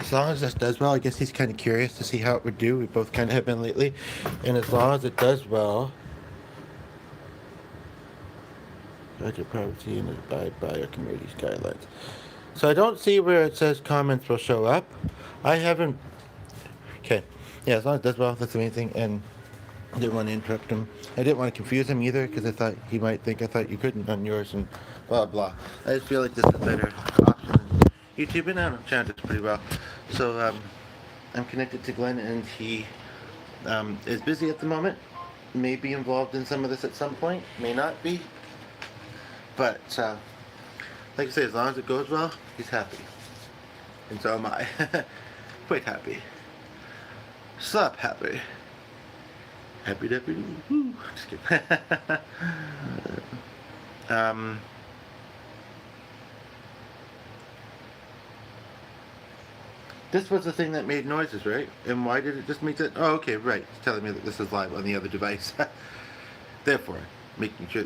As long as this does well, I guess he's kind of curious to see how it would do. We both kind of have been lately. And as long as it does well, budget privacy and abide by our community's guidelines. So I don't see where it says comments will show up. I haven't. Okay. Yeah, as long as it does well, that's the main thing. And I didn't want to interrupt him. I didn't want to confuse him either because I thought he might think I thought you couldn't on yours and blah blah. I just feel like this is a better option than YouTube, and I don't know, this pretty well. So I'm connected to Glenn, and he is busy at the moment. May be involved in some of this at some point. May not be. But like I say, as long as it goes well, he's happy, and so am I. Quite happy. Slap happy. Happy deputy. Woo. Just kidding. um, this was the thing that made noises, right? And why did it just make that? Oh, okay, right. It's telling me that this is live on the other device. Therefore, making sure,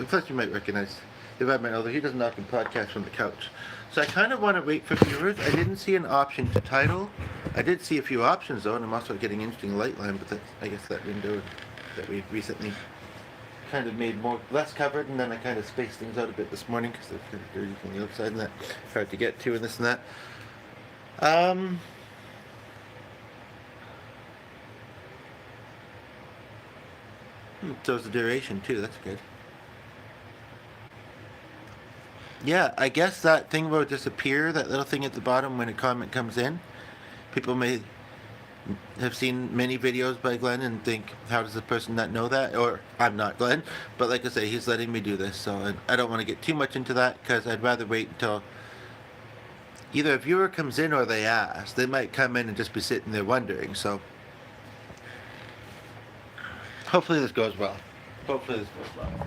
plus you might recognize the environment, although he doesn't often podcast from the couch. So I kind of want to wait for viewers. I didn't see an option to title. I did see a few options though, and I'm also getting interesting light line, but that's, I guess, that window that we recently kind of made less covered, and then I kind of spaced things out a bit this morning because they're kind of dirty from the outside and that hard to get to and this and that. So it's the duration too. That's good. Yeah, I guess that thing will disappear. That little thing at the bottom when a comment comes in. People may have seen many videos by Glenn and think, how does the person not know that? Or I'm not Glenn, but like I say, he's letting me do this, so I don't want to get too much into that because I'd rather wait until either a viewer comes in or they ask. They might come in and just be sitting there wondering. So hopefully this goes well. Hopefully this goes well.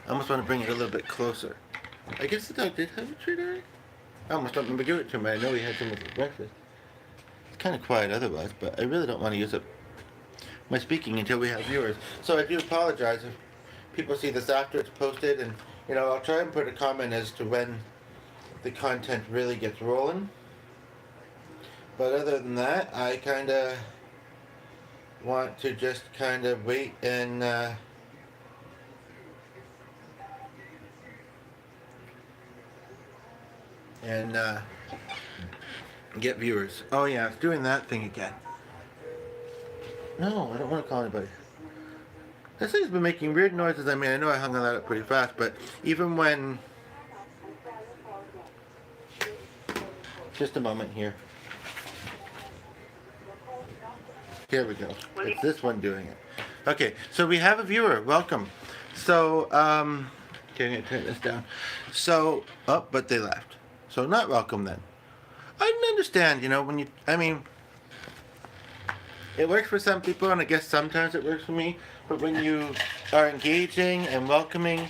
I almost want to bring it a little bit closer. I guess the dog did have a treat already. I almost don't remember giving it to him. I know he had some with breakfast. It's kind of quiet otherwise, but I really don't want to use up my speaking until we have viewers. So I do apologize if people see this after it's posted, and I'll try and put a comment as to when the content really gets rolling. But other than that, I kind of want to just kind of wait and get viewers. Oh yeah, it's doing that thing again. No, I don't want to call anybody. This thing's been making weird noises. I mean, I know I hung that up pretty fast, but even when... Just a moment here. Here we go. It's this one doing it. Okay, so we have a viewer. Welcome. So, okay, I'm going to turn this down. So, but they left. So not welcome then. I didn't understand, when you, I mean, it works for some people, and I guess sometimes it works for me, but when you are engaging and welcoming,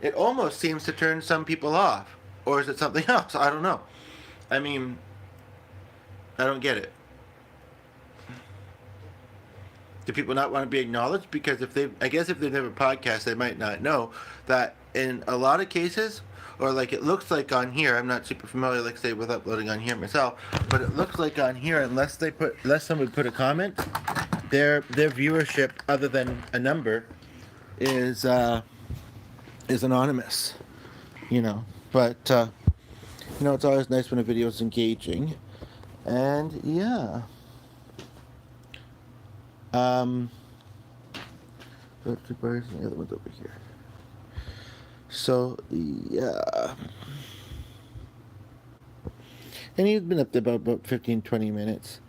it almost seems to turn some people off. Or is it something else? I don't know. I mean, I don't get it. Do people not want to be acknowledged? Because if they've never podcast, they might not know that in a lot of cases, or like it looks like on here, I'm not super familiar, like say, with uploading on here myself, but it looks like on here, unless someone put a comment, their viewership, other than a number, is anonymous. But it's always nice when a video is engaging, and yeah. Two bars and the other one's over here. So yeah, and he's been up there about 15-20 minutes,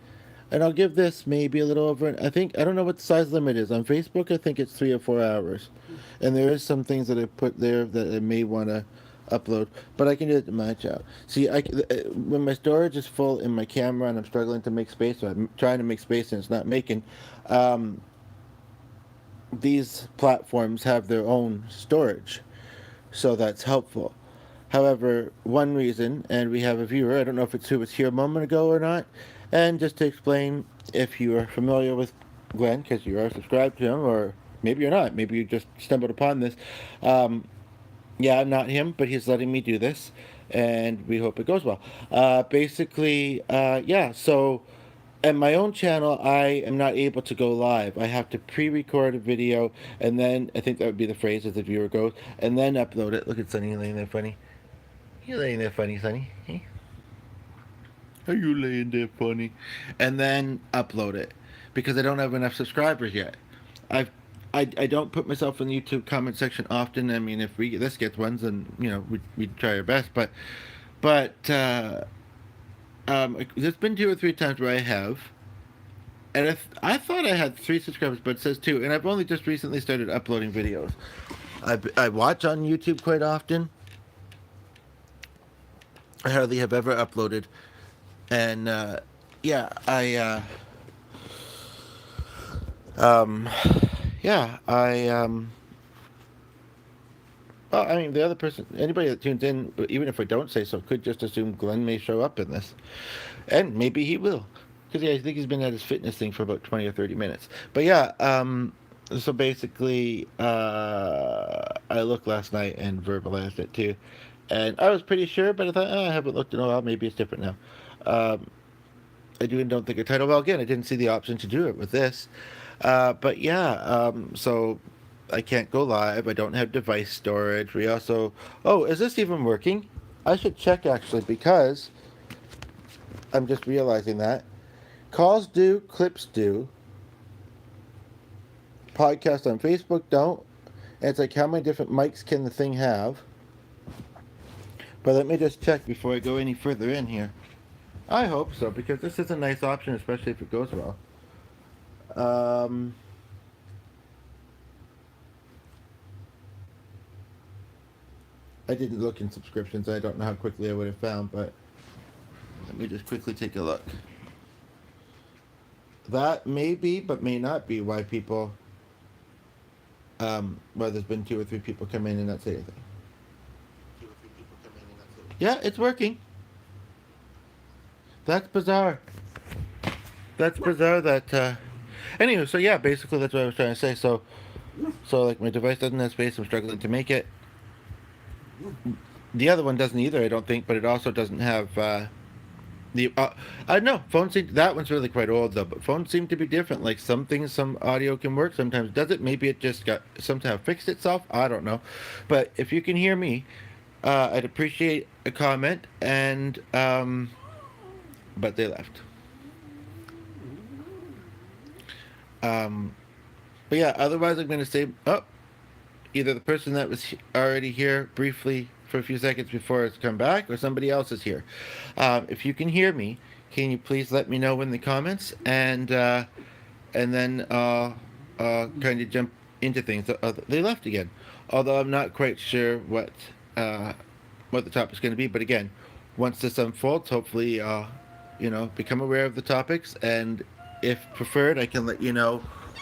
and I'll give this maybe a little over. I don't know what the size limit is on Facebook. I think it's 3 or 4 hours, and there is some things that I put there that I may want to upload, but I can do it to match out. See, when my storage is full in my camera and I'm struggling to make space, or I'm trying to make space and it's not making, these platforms have their own storage, so that's helpful. However, one reason, and we have a viewer, I don't know if it's who was here a moment ago or not, and just to explain, if you are familiar with Glenn, because you are subscribed to him, or maybe you're not, maybe you just stumbled upon this. Um, yeah, not him, but he's letting me do this, and we hope it goes well. Basically, yeah, so at my own channel, I am not able to go live. I have to pre-record a video, and then I think that would be the phrase as the viewer goes, and then upload it. Look at Sonny laying there funny. You laying there funny, Sonny? Hey? Are you laying there funny? And then upload it because I don't have enough subscribers yet. I've I don't put myself in the YouTube comment section often. I mean, if this gets ones, then we try our best. But there's been 2 or 3 times where I have, and I thought I had 3 subscribers, but it says 2, and I've only just recently started uploading videos. I watch on YouTube quite often. I hardly have ever uploaded, and yeah, um, yeah, well, I mean, the other person, anybody that tunes in, even if I don't say so, could just assume Glenn may show up in this. And maybe he will. Because yeah, I think he's been at his fitness thing for about 20 or 30 minutes. But yeah, so basically, I looked last night and verbalized it too. And I was pretty sure, but I thought, I haven't looked in a while, maybe it's different now. Um, I do and don't think a title. Well, again, I didn't see the option to do it with this. But yeah, so I can't go live. I don't have device storage. We also. Oh, is this even working? I should check actually because I'm just realizing that. Calls do, clips do. Podcasts on Facebook don't. And it's like, how many different mics can the thing have? But let me just check before I go any further in here. I hope so, because this is a nice option, especially if it goes well. I didn't look in subscriptions. I don't know how quickly I would have found, but let me just quickly take a look. That may be, but may not be, why people. Well, there's been 2 or 3 people come in and not say anything. Yeah, it's working. That's bizarre. That's bizarre. Anyway, so yeah, basically that's what I was trying to say. So like my device doesn't have space. I'm struggling to make it. The other one doesn't either, I don't think, but it also doesn't have I don't know. That one's really quite old though, but phones seem to be different. Like some things, some audio can work, sometimes does it. Maybe it just got somehow fixed itself. I don't know. But if you can hear me, I'd appreciate a comment. And but they left. But yeah, otherwise I'm gonna say, oh, either the person that was already here briefly for a few seconds before it's come back, or somebody else is here. If you can hear me, can you please let me know in the comments, and then kind of jump into things. They left again, although I'm not quite sure what the topic's going to be. But again, once this unfolds, hopefully, become aware of the topics, and if preferred, I can let you know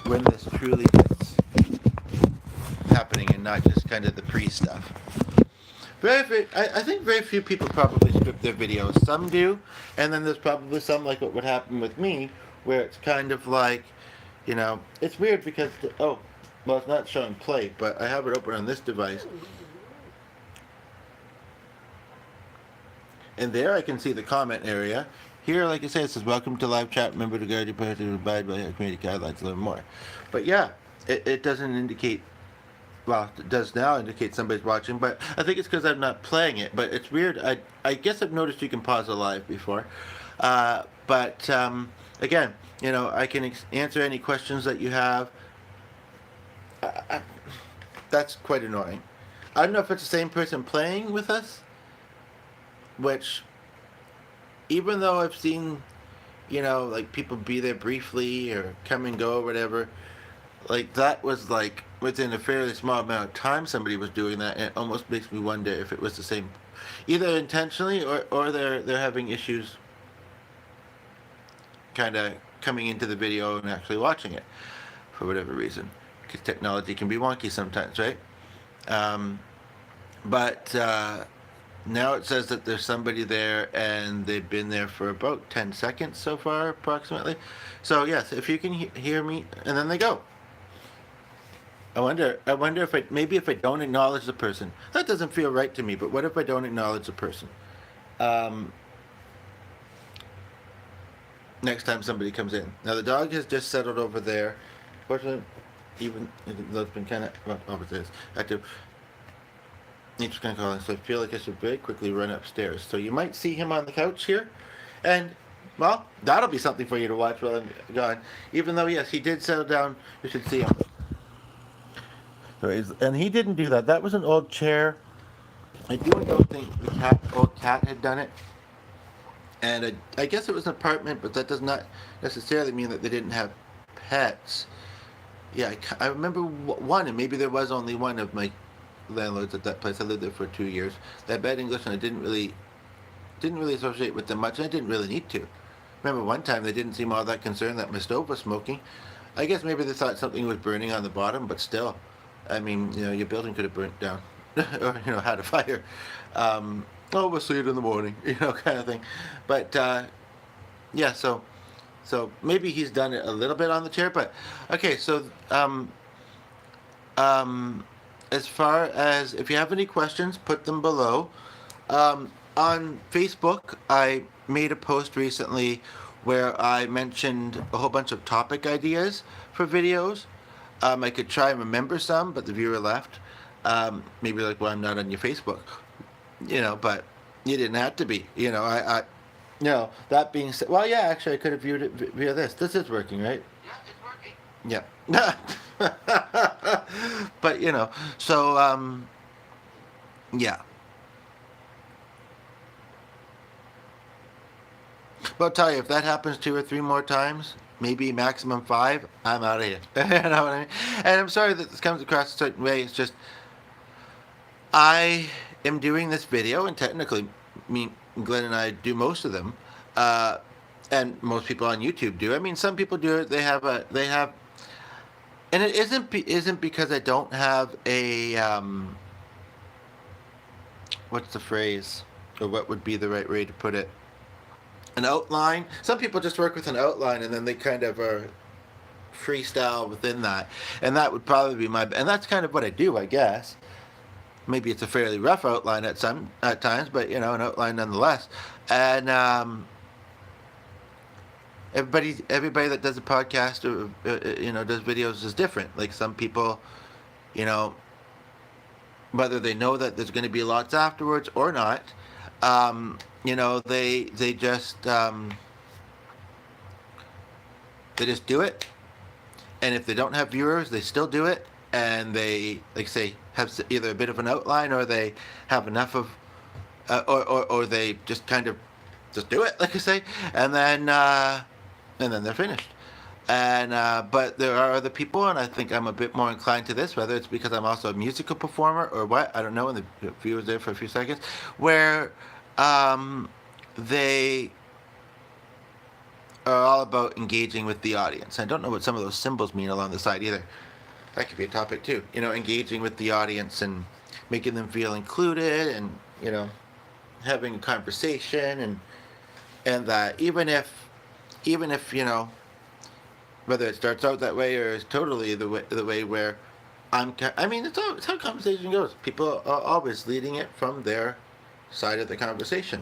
when this truly gets happening and not just kind of the pre-stuff. I think very few people probably script their videos. Some do, and then there's probably some like what would happen with me, where it's kind of like, it's weird because well, it's not showing play, but I have it open on this device, and there I can see the comment area. Here, like I say, it says welcome to live chat. Remember to guard your person to abide by community guidelines. Learn more. But yeah, it doesn't indicate. Well, it does now indicate somebody's watching, but I think it's because I'm not playing it. But it's weird. I guess I've noticed you can pause a live before. But again, I can answer any questions that you have. That's quite annoying. I don't know if it's the same person playing with us, which, even though I've seen, like people be there briefly or come and go or whatever, like that was like within a fairly small amount of time somebody was doing that, and it almost makes me wonder if it was the same, either intentionally or they're having issues kind of coming into the video and actually watching it for whatever reason, because technology can be wonky sometimes, right? But Now it says that there's somebody there and they've been there for about 10 seconds so far, approximately. So, yes, if you can hear me, and then they go. I wonder if maybe if I don't acknowledge the person. That doesn't feel right to me, but what if I don't acknowledge the person? Um, Next time somebody comes in. Now, the dog has just settled over there. Fortunately, even though it's been kind of, well, obviously it's active, he's kind of calling, so I feel like I should very quickly run upstairs. So you might see him on the couch here, and well, that'll be something for you to watch while I'm gone. Even though, yes, he did settle down, you should see him. And he didn't do that. That was an old chair. I don't think the old cat had done it. And I guess it was an apartment, but that does not necessarily mean that they didn't have pets. Yeah, I remember one, and maybe there was only one of my landlords at that place. I lived there for 2 years. That bad English, and I didn't really associate with them much, and I didn't really need to. Remember one time they didn't seem all that concerned that my stove was smoking. I guess maybe they thought something was burning on the bottom, but still, I mean, your building could have burnt down, or had a fire. Oh, we'll see it in the morning, kind of thing. But yeah, so maybe he's done it a little bit on the chair, but okay. So um, as far as if you have any questions, put them below. On Facebook, I made a post recently where I mentioned a whole bunch of topic ideas for videos. I could try and remember some, but the viewer left. Maybe like, well, I'm not on your Facebook, but you didn't have to be. That being said, well, yeah, actually, I could have viewed it via this. This is working, right? Yeah. But, so, yeah. But I'll tell you, if that happens 2 or 3 more times, maybe maximum 5, I'm out of here. You know what I mean? And I'm sorry that this comes across a certain way. It's just, I am doing this video, and technically, me, Glenn and I do most of them, and most people on YouTube do. I mean, some people do it. They have, and it isn't because I don't have a, what's the phrase, or what would be the right way to put it? An outline. Some people just work with an outline, and then they kind of are freestyle within that, and that would probably be and that's kind of what I do, I guess. Maybe it's a fairly rough outline at times, but an outline nonetheless. And everybody that does a podcast or does videos is different. Like some people, whether they know that there's going to be lots afterwards or not, they just do it. And if they don't have viewers, they still do it, and they, like say, have either a bit of an outline, or they have enough of, or they just kind of just do it, like I say, and then they're finished. And but there are other people, and I think I'm a bit more inclined to this, whether it's because I'm also a musical performer or what, I don't know. And the viewer's there for a few seconds, where they are all about engaging with the audience. I don't know what some of those symbols mean along the side either. That could be a topic too. Engaging with the audience and making them feel included, and having a conversation, and that even if whether it starts out that way or is totally the way where I mean, it's how conversation goes. People are always leading it from their side of the conversation,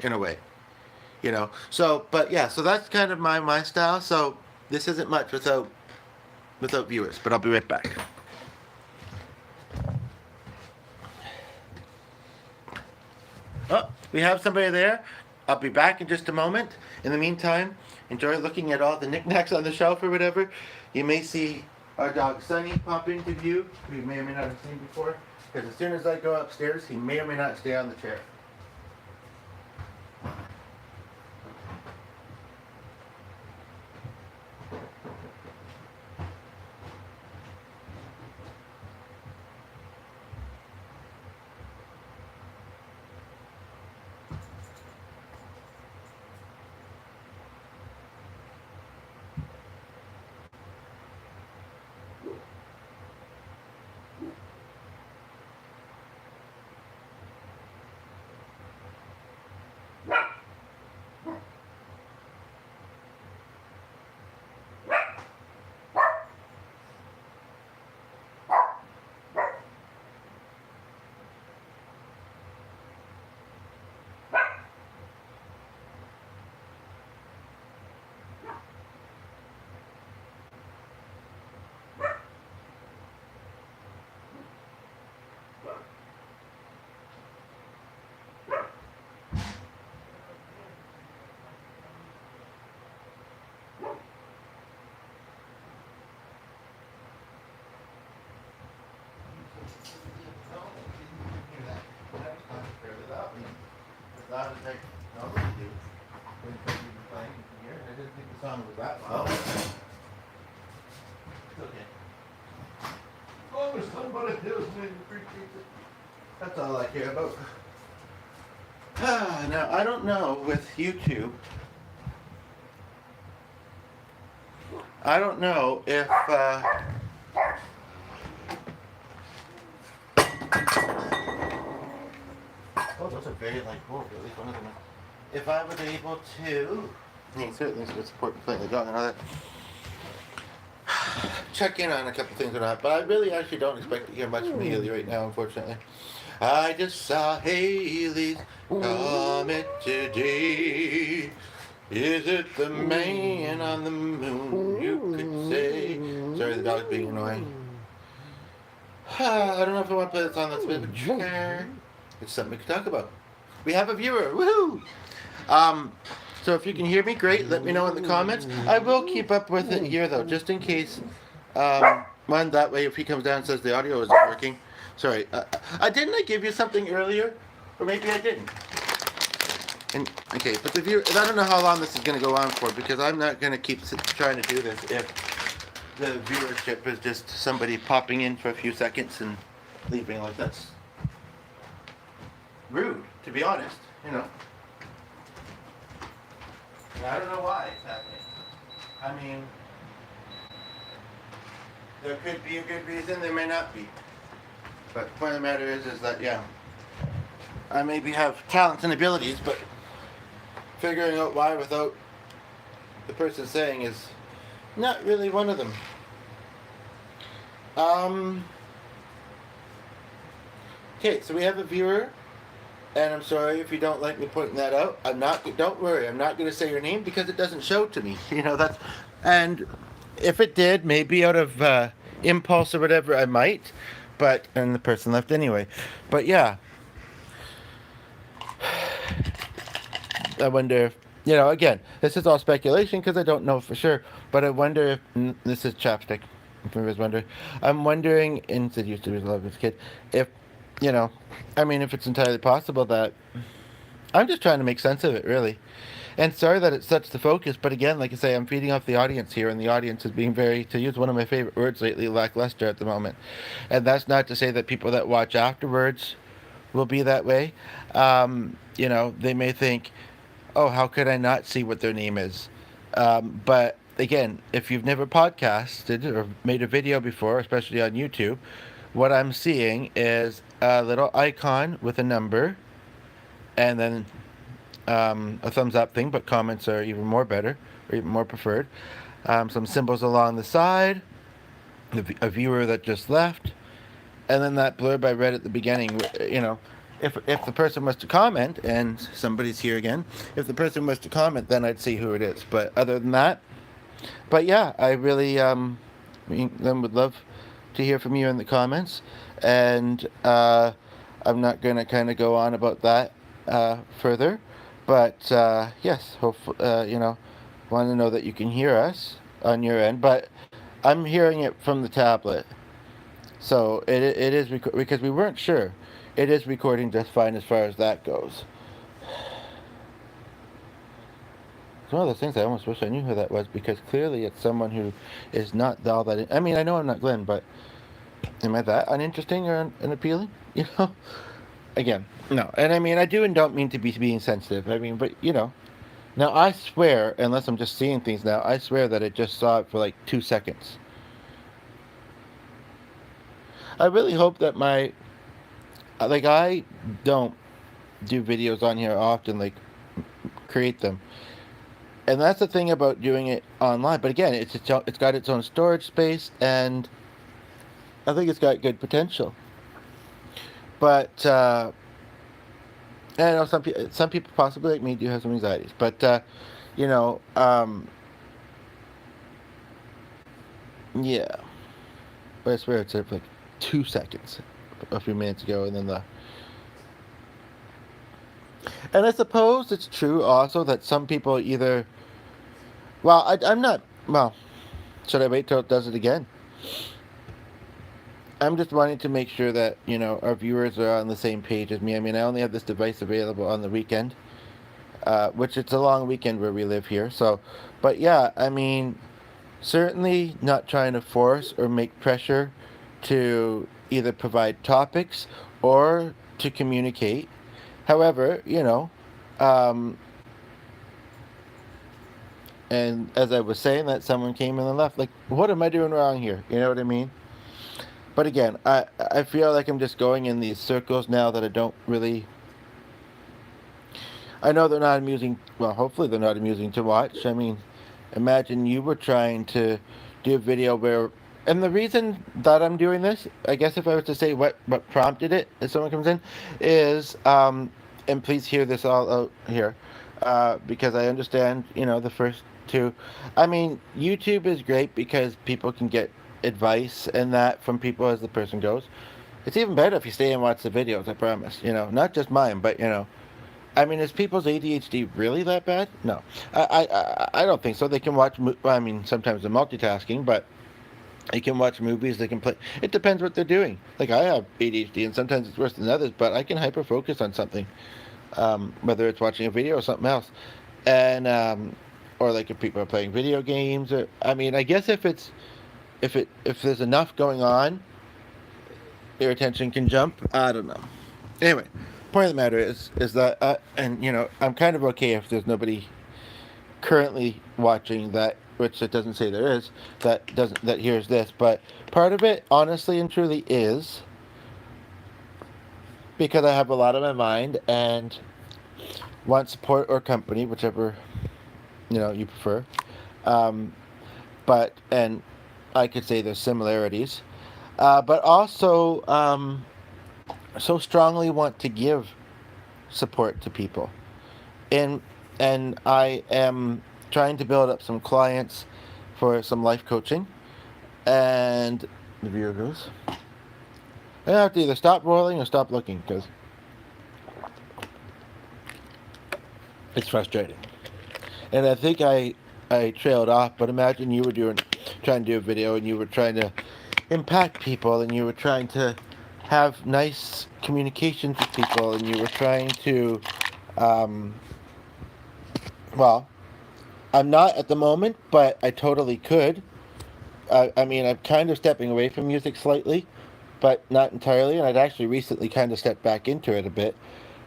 in a way. So, but yeah, so that's kind of my style. So this isn't much without viewers, but I'll be right back. Oh, we have somebody there. I'll be back in just a moment. In the meantime, enjoy looking at all the knickknacks on the shelf or whatever. You may see our dog Sunny pop into view, who you may or may not have seen before, because as soon as I go upstairs, he may or may not stay on the chair. I normally do. When you're playing here, I didn't think the song was that well. It's okay. Oh, there's somebody else made me appreciate it. That's all I care about. Now, I don't know with YouTube. I don't know if oh, those are very like cool. At least one of them. If I was able to, I mean, certainly it's support playing the dog and all that. Check in on a couple things or not, but I really actually don't expect to hear much from Haley right now, unfortunately. I just saw Haley's comet today. Is it the man on the moon? You could say. Sorry, the dog's being annoying. I don't know if I want to play this song. That's a bit of a trigger. It's something we can talk about. We have a viewer. Woohoo! So if you can hear me, great. Let me know in the comments. I will keep up with it here, though, just in case. One, that way, if he comes down and says the audio isn't working. Sorry. Didn't I give you something earlier? Or maybe I didn't. And, okay, but the viewer, I don't know how long this is going to go on for, because I'm not going to keep trying to do this if the viewership is just somebody popping in for a few seconds and leaving. Like, that's rude, to be honest, you know. And I don't know why it's happening. I mean, there could be a good reason, there may not be. But the point of the matter is that, yeah, I maybe have talents and abilities, but figuring out why without the person saying is not really one of them. Okay, so we have a viewer, and I'm sorry if you don't like me pointing that out. Don't worry, I'm not going to say your name because it doesn't show to me. You know, and if it did, maybe out of impulse or whatever, I might, and the person left anyway. But yeah. I wonder if, again, this is all speculation because I don't know for sure, but I wonder if, this is Chapstick, if you was wondering, I'm wondering, and Sid used to love his kid, if, if it's entirely possible that, I'm just trying to make sense of it, really. And sorry that it's such the focus, but again, like I say, I'm feeding off the audience here, and the audience is being very, to use one of my favorite words lately, lackluster at the moment. And that's not to say that people that watch afterwards will be that way. They may think, oh, how could I not see what their name is? But again, if you've never podcasted or made a video before, especially on YouTube, what I'm seeing is a little icon with a number, and then a thumbs up thing, but comments are even more better, or even more preferred. Some symbols along the side, a viewer that just left, and then that blurb I read at the beginning, If the person was to comment, and somebody's here again, if the person was to comment, then I'd see who it is. But other than that, yeah, I really then would love to hear from you in the comments. And I'm not going to kind of go on about that further. But yes, hopefully, want to know that you can hear us on your end. But I'm hearing it from the tablet. So it is because we weren't sure. It is recording just fine as far as that goes. It's one of those things I almost wish I knew who that was, because clearly it's someone who is not all that... I mean, I know I'm not Glenn, but am I that uninteresting or unappealing? Again, no. And I mean, I do and don't mean to be being sensitive. I mean, but, Now, I swear, unless I'm just seeing things now, I swear that it just saw it for like 2 seconds. I really hope that I don't do videos on here often, create them. And that's the thing about doing it online. But again, it's got its own storage space, and I think it's got good potential. But, I know some people possibly like me do have some anxieties. But, yeah. But I swear it's like 2 seconds. A few minutes ago, and then and I suppose it's true also that some people either, I'm not, should I wait till it does it again? I'm just wanting to make sure that, our viewers are on the same page as me. I mean, I only have this device available on the weekend, which it's a long weekend where we live here. So, but yeah, I mean, certainly not trying to force or make pressure to either provide topics or to communicate. However, um, and as I was saying that, someone came in and left. Like, what am I doing wrong here? You know what I mean? But again, I feel like I'm just going in these circles now that I don't really. I know they're not amusing. Well, hopefully they're not amusing to watch. I mean, imagine you were trying to do a video where. And the reason that I'm doing this, I guess if I was to say what prompted it, if someone comes in, is, and please hear this all out here, because I understand, the first two. I mean, YouTube is great because people can get advice and that from people as the person goes. It's even better if you stay and watch the videos, I promise. Not just mine, but, I mean, is people's ADHD really that bad? No, I don't think so. They can watch. I mean, sometimes they're multitasking, but they can watch movies. They can play. It depends what they're doing. Like I have ADHD, and sometimes it's worse than others. But I can hyper focus on something, whether it's watching a video or something else, and or like if people are playing video games. Or I mean, I guess if there's enough going on, their attention can jump. I don't know. Anyway, point of the matter is that and I'm kind of okay if there's nobody currently watching that, which it doesn't say there is, that hears this. But part of it, honestly and truly, is because I have a lot on my mind and want support or company, whichever you prefer. Um, and I could say there's similarities, but also so strongly want to give support to people. And I am trying to build up some clients for some life coaching. And the viewer goes. I have to either stop rolling or stop looking because it's frustrating. And I think I trailed off, but imagine you were trying to do a video and you were trying to impact people and you were trying to have nice communications with people and you were trying to, well, I'm not at the moment, but I totally could. I mean, I'm kind of stepping away from music slightly, but not entirely. And I'd actually recently kind of stepped back into it a bit.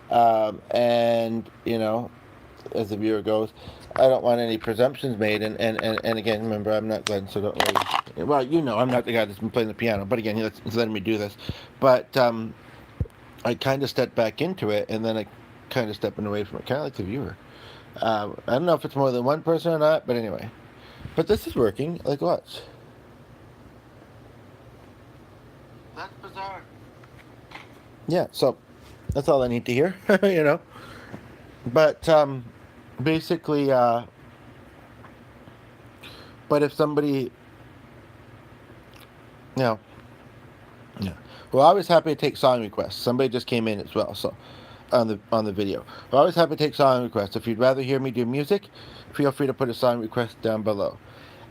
And, as the viewer goes, I don't want any presumptions made. And again, remember, I'm not Glenn, so don't worry. Well, I'm not the guy that's been playing the piano. But again, he's letting me do this. But I kind of stepped back into it, and then I kind of stepping away from it, kind of like the viewer. I don't know if it's more than one person or not, but anyway. But this is working. Like, watch. That's bizarre. Yeah, so that's all I need to hear, But basically, but if somebody, yeah. Well, I was happy to take song requests. Somebody just came in as well, so on the video. We're always happy to take song requests. If you'd rather hear me do music, feel free to put a song request down below.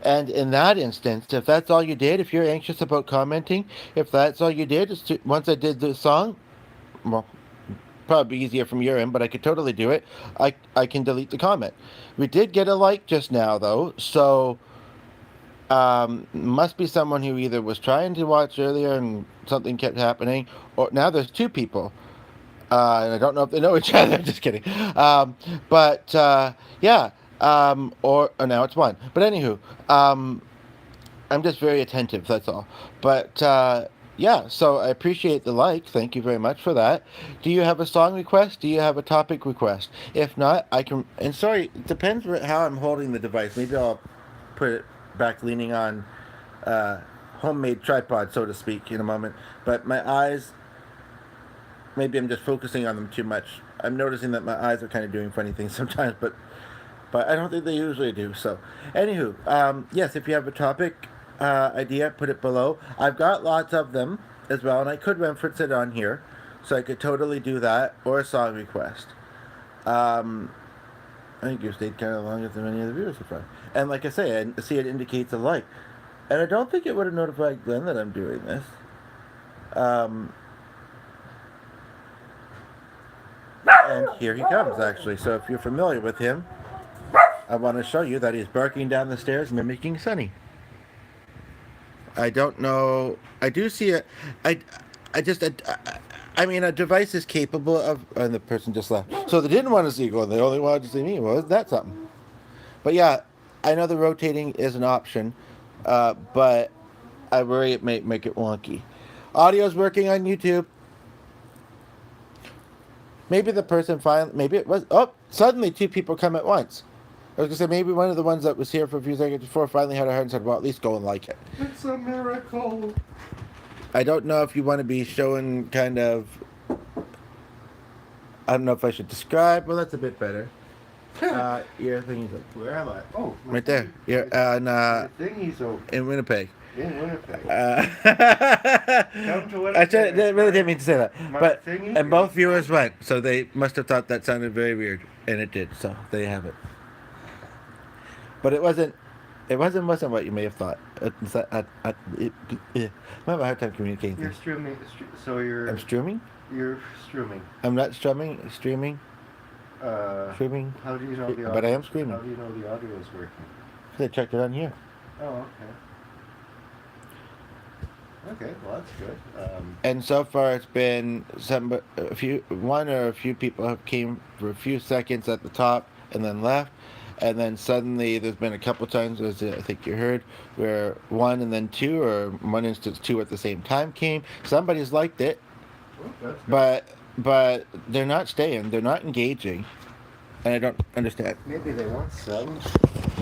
And in that instance, if that's all you did, if you're anxious about commenting, if that's all you did, once I did the song, well, probably easier from your end, but I could totally do it. I can delete the comment. We did get a like just now, though, so must be someone who either was trying to watch earlier and something kept happening, or now there's two people. And I don't know if they know each other. I'm just kidding. But yeah. Or now it's one. But anywho, I'm just very attentive. That's all. But yeah. So I appreciate the like. Thank you very much for that. Do you have a song request? Do you have a topic request? If not, I can. And sorry, it depends how I'm holding the device. Maybe I'll put it back leaning on homemade tripod, so to speak, in a moment. But my eyes. Maybe I'm just focusing on them too much. I'm noticing that my eyes are kind of doing funny things sometimes, but I don't think they usually do. So, anywho, yes, if you have a topic idea, put it below. I've got lots of them as well, and I could reference it on here, so I could totally do that, or a song request. I think you stayed kind of longer than many of the viewers so far. And like I say, I see it indicates a like. And I don't think it would have notified Glenn that I'm doing this. And here he comes, actually. So if you're familiar with him, I want to show you that he's barking down the stairs, mimicking Sunny. I don't know. I do see it. I just. I mean, a device is capable of. And the person just left. So they didn't want to see Glen. They only wanted to see me. Well, that's something. But yeah, I know the rotating is an option, but I worry it may make it wonky. Audio's working on YouTube. Maybe the person finally. Maybe it was. Oh, suddenly two people come at once. I was gonna say maybe one of the ones that was here for a few seconds before finally had a heart and said, "Well, at least go and like it." It's a miracle. I don't know if you want to be showing kind of. I don't know if I should describe. Well, that's a bit better. Your thingy's open. Where am I? Oh, Right there. You're on my thingy's open. in Winnipeg. In Winnipeg. Come to Winnipeg. I really didn't mean to say that. My But thingy and both viewers went, so they must have thought that sounded very weird, and it did. So there you have it. But it wasn't. It wasn't what you may have thought. I have a hard time communicating. You're streaming. So you're. I'm streaming. You're streaming. I'm not strumming. Streaming. Streaming. How do you know the audio? But I am screaming. How do you know the audio is working? I checked it on here. Oh, okay. Okay, well that's good. And so far, it's been one or a few people have came for a few seconds at the top and then left, and then suddenly there's been a couple times, as I think you heard, where one and then two, or one instance two at the same time came. Somebody's liked it, that's good. but they're not staying. They're not engaging, and I don't understand. Maybe they want some.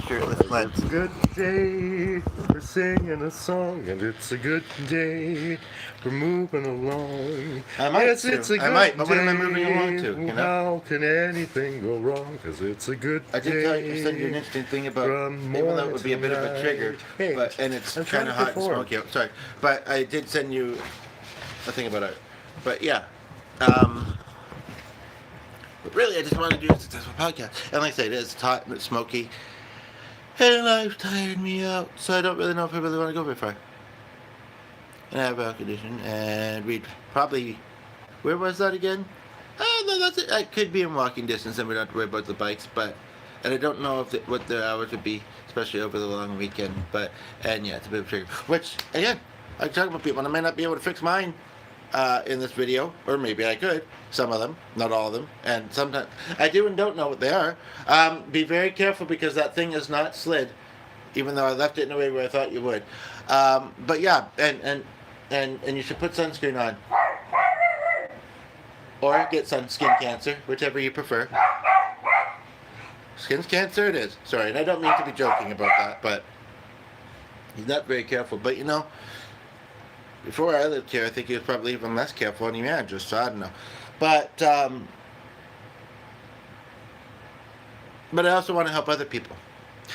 Shirtless Glen. It's a good day. We're singing a song, and it's a good day. We're moving along. I might. Yes, it's a good but what am I moving along to? You know? How can anything go wrong? Because it's a good day. I did tell you, send you an interesting thing about, even though it would be a bit of a trigger, and it's kind of hot and smoky out. Sorry, but I did send you a thing about it. But yeah, but really, I just want to do a successful podcast. And like I said, it's hot and it's smoky, and life's tired me out, so I don't really know if I really want to go very far. And I have air conditioning, and we'd probably, where was that again? Oh, no, that's it. I could be in walking distance, and we don't have to worry about the bikes, and I don't know if what their hours would be, especially over the long weekend, and yeah, it's a bit of a trigger. Which, again, I talk about people, and I may not be able to fix mine in this video, or maybe I could. Some of them, not all of them, and sometimes I do and don't know what they are. Be very careful, because that thing is not slid, even though I left it in a way where I thought you would. But yeah, and you should put sunscreen on, or get skin cancer, whichever you prefer. Skin cancer it is. Sorry, and I don't mean to be joking about that, but he's not very careful. But you know, before I lived here, I think he was probably even less careful on the manager, so I don't know. But I also want to help other people.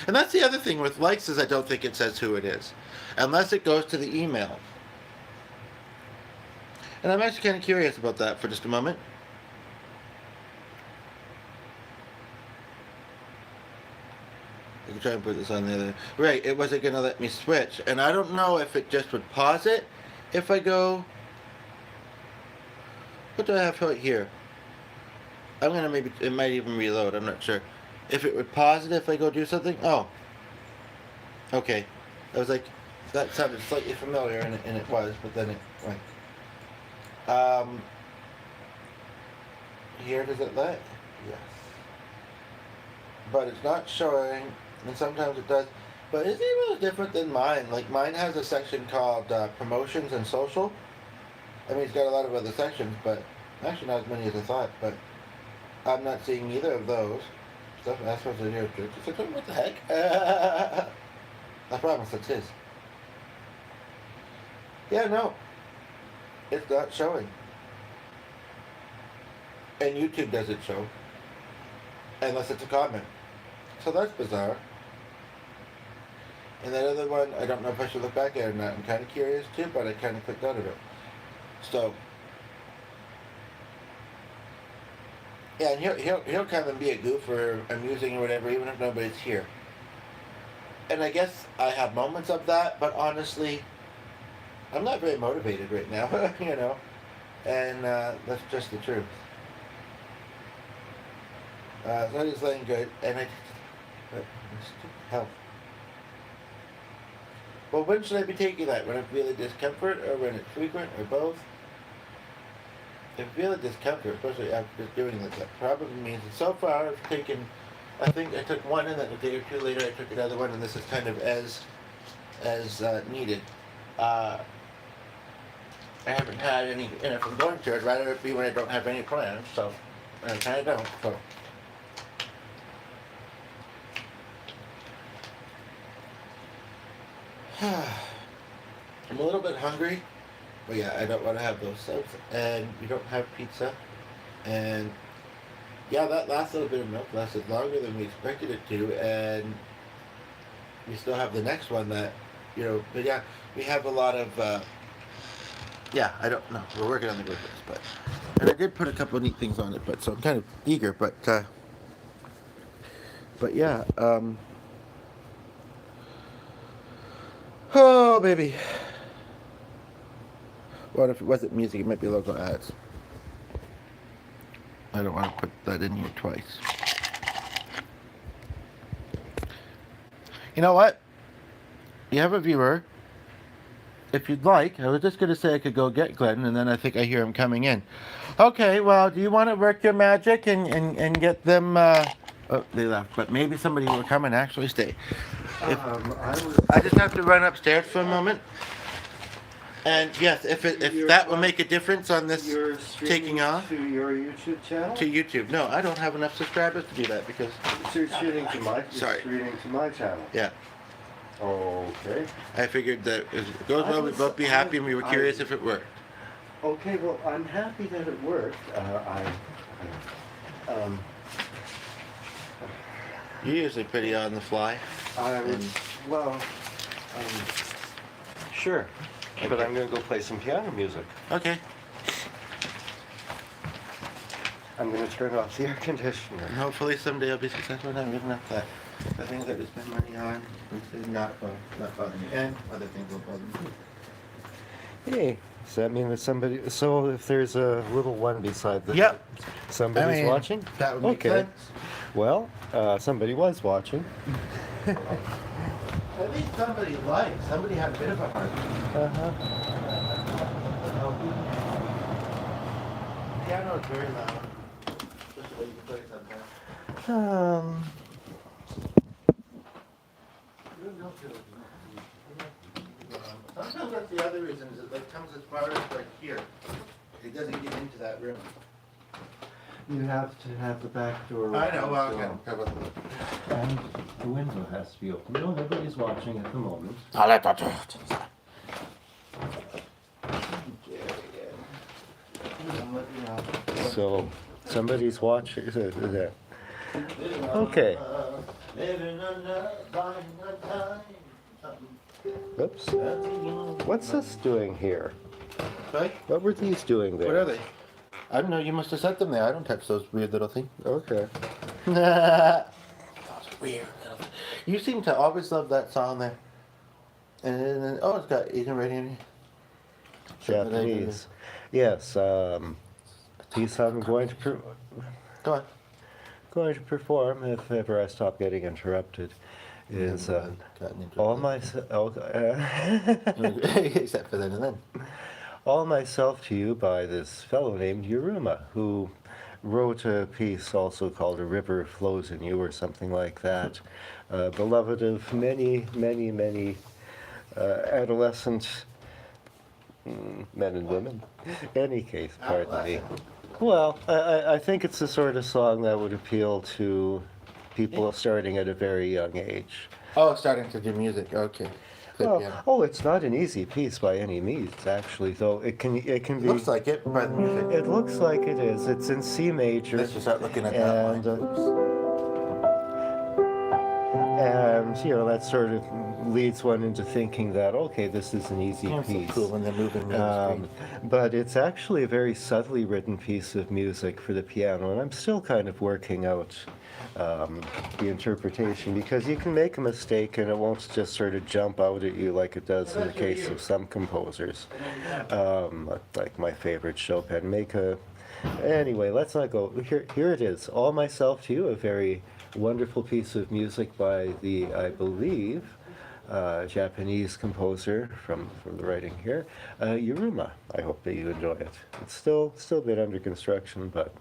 And that's the other thing with likes, is I don't think it says who it is, unless it goes to the email. And I'm actually kind of curious about that for just a moment. I can try and put this on the other. Right, it wasn't going to let me switch. And I don't know if it just would pause it if I go. What do I have right here? I'm going to maybe, it might even reload, I'm not sure. If it would pause it if I go do something? Oh. Okay. I was like, that sounded slightly familiar, and it was, but then it went. Here, does it let? Yes. But it's not showing, and sometimes it does. But it's even different than mine. Like, mine has a section called promotions and social. I mean, it's got a lot of other sections, but actually not as many as I thought. But I'm not seeing either of those. Stuff that's supposed to hear tricks. It's like, what the heck? I promise it's his. Yeah, no. It's not showing. And YouTube doesn't show. Unless it's a comment. So that's bizarre. And that other one, I don't know if I should look back at it or not. I'm kind of curious too, but I kind of clicked out of it. So, yeah, and he'll come and be a goof or amusing or whatever, even if nobody's here. And I guess I have moments of that, but honestly, I'm not very motivated right now, you know. And that's just the truth. So I just letting good, and hell. Well, when should I be taking that? When I feel the discomfort, or when it's frequent, or both? If I feel the discomfort, especially after just doing this, that probably means that so far I've taken, I think I took one, and then a day or two later I took another one, and this is kind of as needed. Uh, I haven't had any, and if I'm going to, I'd rather it be when I don't have any plans. So, and I kind of don't. So. I'm a little bit hungry, but yeah, I don't want to have those subs, and we don't have pizza, and yeah, that last little bit of milk lasted longer than we expected it to, and we still have the next one that, but yeah, we have a lot of, yeah, I don't know, we're working on the glucose, and I did put a couple of neat things on it, but so I'm kind of eager, but yeah, oh baby. What if it wasn't music? It might be local ads. I don't want to put that in here twice. You know what? You have a viewer. If you'd like, I was just going to say I could go get Glenn, and then I think I hear him coming in. Okay, well, do you want to work your magic and get them... Oh, they left, but maybe somebody will come and actually stay. I just have to run upstairs for a moment. And yes, if that will make a difference on this taking off. To your YouTube channel? To YouTube. No, I don't have enough subscribers to do that because... So you're shooting to my, Sorry. shooting to my channel? Yeah. Okay. I figured that if it goes well, we'd both be happy, and we were curious if it worked. Okay, well, I'm happy that it worked. You're usually pretty on the fly. Sure. But I'm going to go play some piano music. Okay. I'm going to turn off the air conditioner. And hopefully someday I'll be successful in giving up the things that we spend money on. This is not bother me. And other things will bother me. Hey, does that mean that somebody... So if there's a little one beside the... Yep. Somebody's watching? That would make okay. sense. Well, somebody was watching. At least somebody liked. Somebody had a bit of a heart. Piano is very loud. Just the way you play sometimes. Sometimes that's the other reason is it like comes as far as like here. It doesn't get into that room. You have to have the back door open. I know, well, okay. And the window has to be open. No, nobody's watching at the moment. So, somebody's watching. Okay. Oops. What's this doing here? Sorry? What were these doing there? What are they? I don't know, you must have set them there. I don't touch those weird little things. Okay. Those weird little things. You seem to always love that song there. And then, oh, it's got Asian right in here. Japanese. Yes, piece I'm going to Go on. perform if ever I stop getting interrupted is all myself. Except for then and then. All Myself to You by this fellow named Yuruma, who wrote a piece also called A River Flows in You or something like that. Beloved of many, many, many adolescent men and women. Any case, pardon me. Well, I think it's the sort of song that would appeal to people starting at a very young age. Oh, starting to do music. Okay. Well, it's not an easy piece by any means, actually. Though it can be. Looks like it by the music. It looks like it is. It's in C major. Let's just start looking at that line. And that sort of leads one into thinking that okay, this is an easy piece. So cool when they're moving down the street. But it's actually a very subtly written piece of music for the piano, and I'm still kind of working out the interpretation, because you can make a mistake and it won't just sort of jump out at you like it does in the case of some composers, like my favorite Chopin. Make a Anyway, let's not go. Here it is. All Myself to You, a very wonderful piece of music by the, I believe, Japanese composer from the writing here, Yuruma. I hope that you enjoy it. It's still a bit under construction, but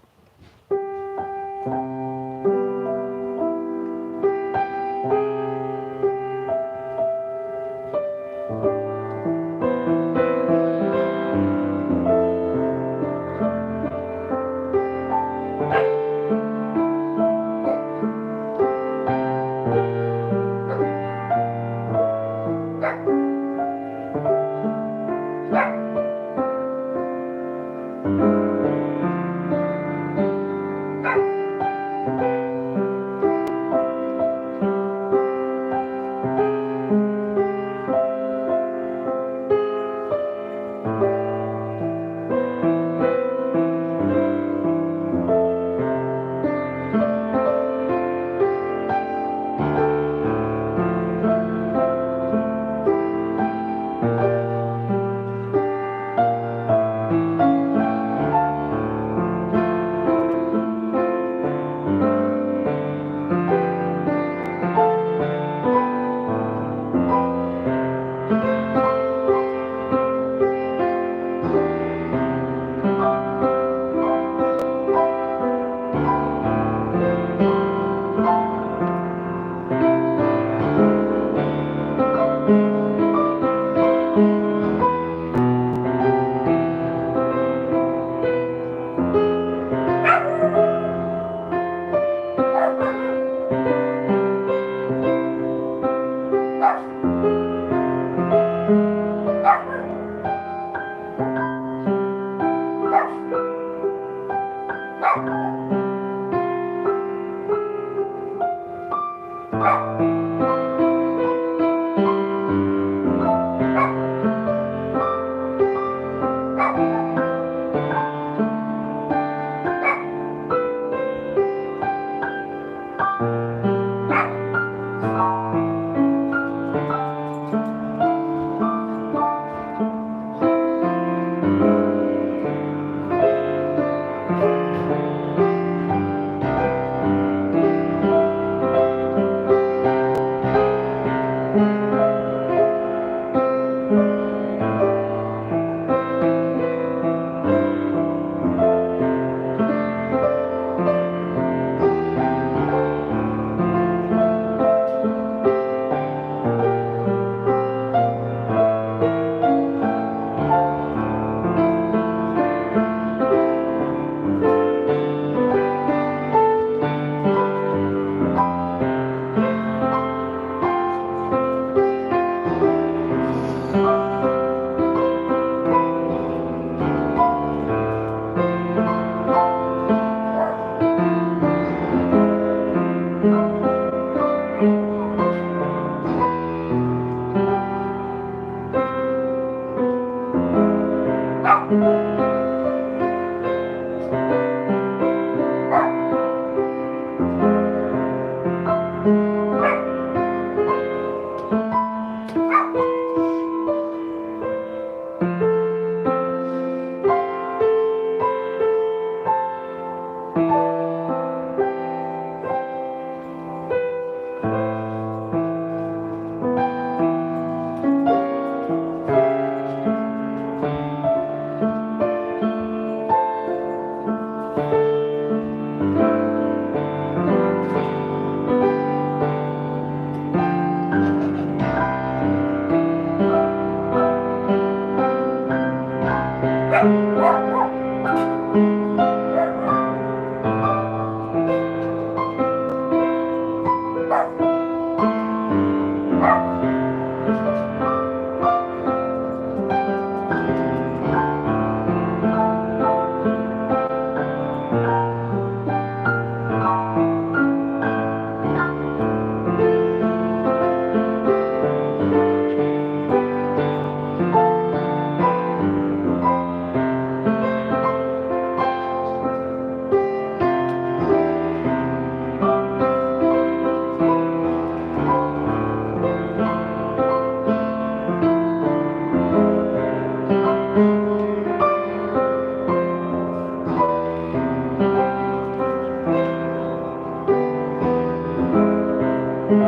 Somebody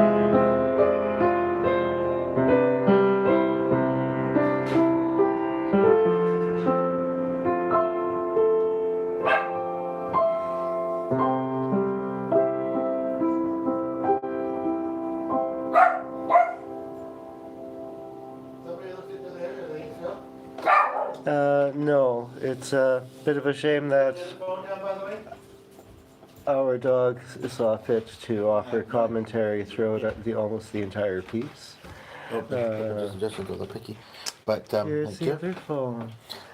looked into there, or they still? No, it's a bit of a shame that Is the phone down, by the way? our dog saw fit to offer commentary throughout almost the entire piece. Oh, just a little picky. But, Here's thank the you. other phone.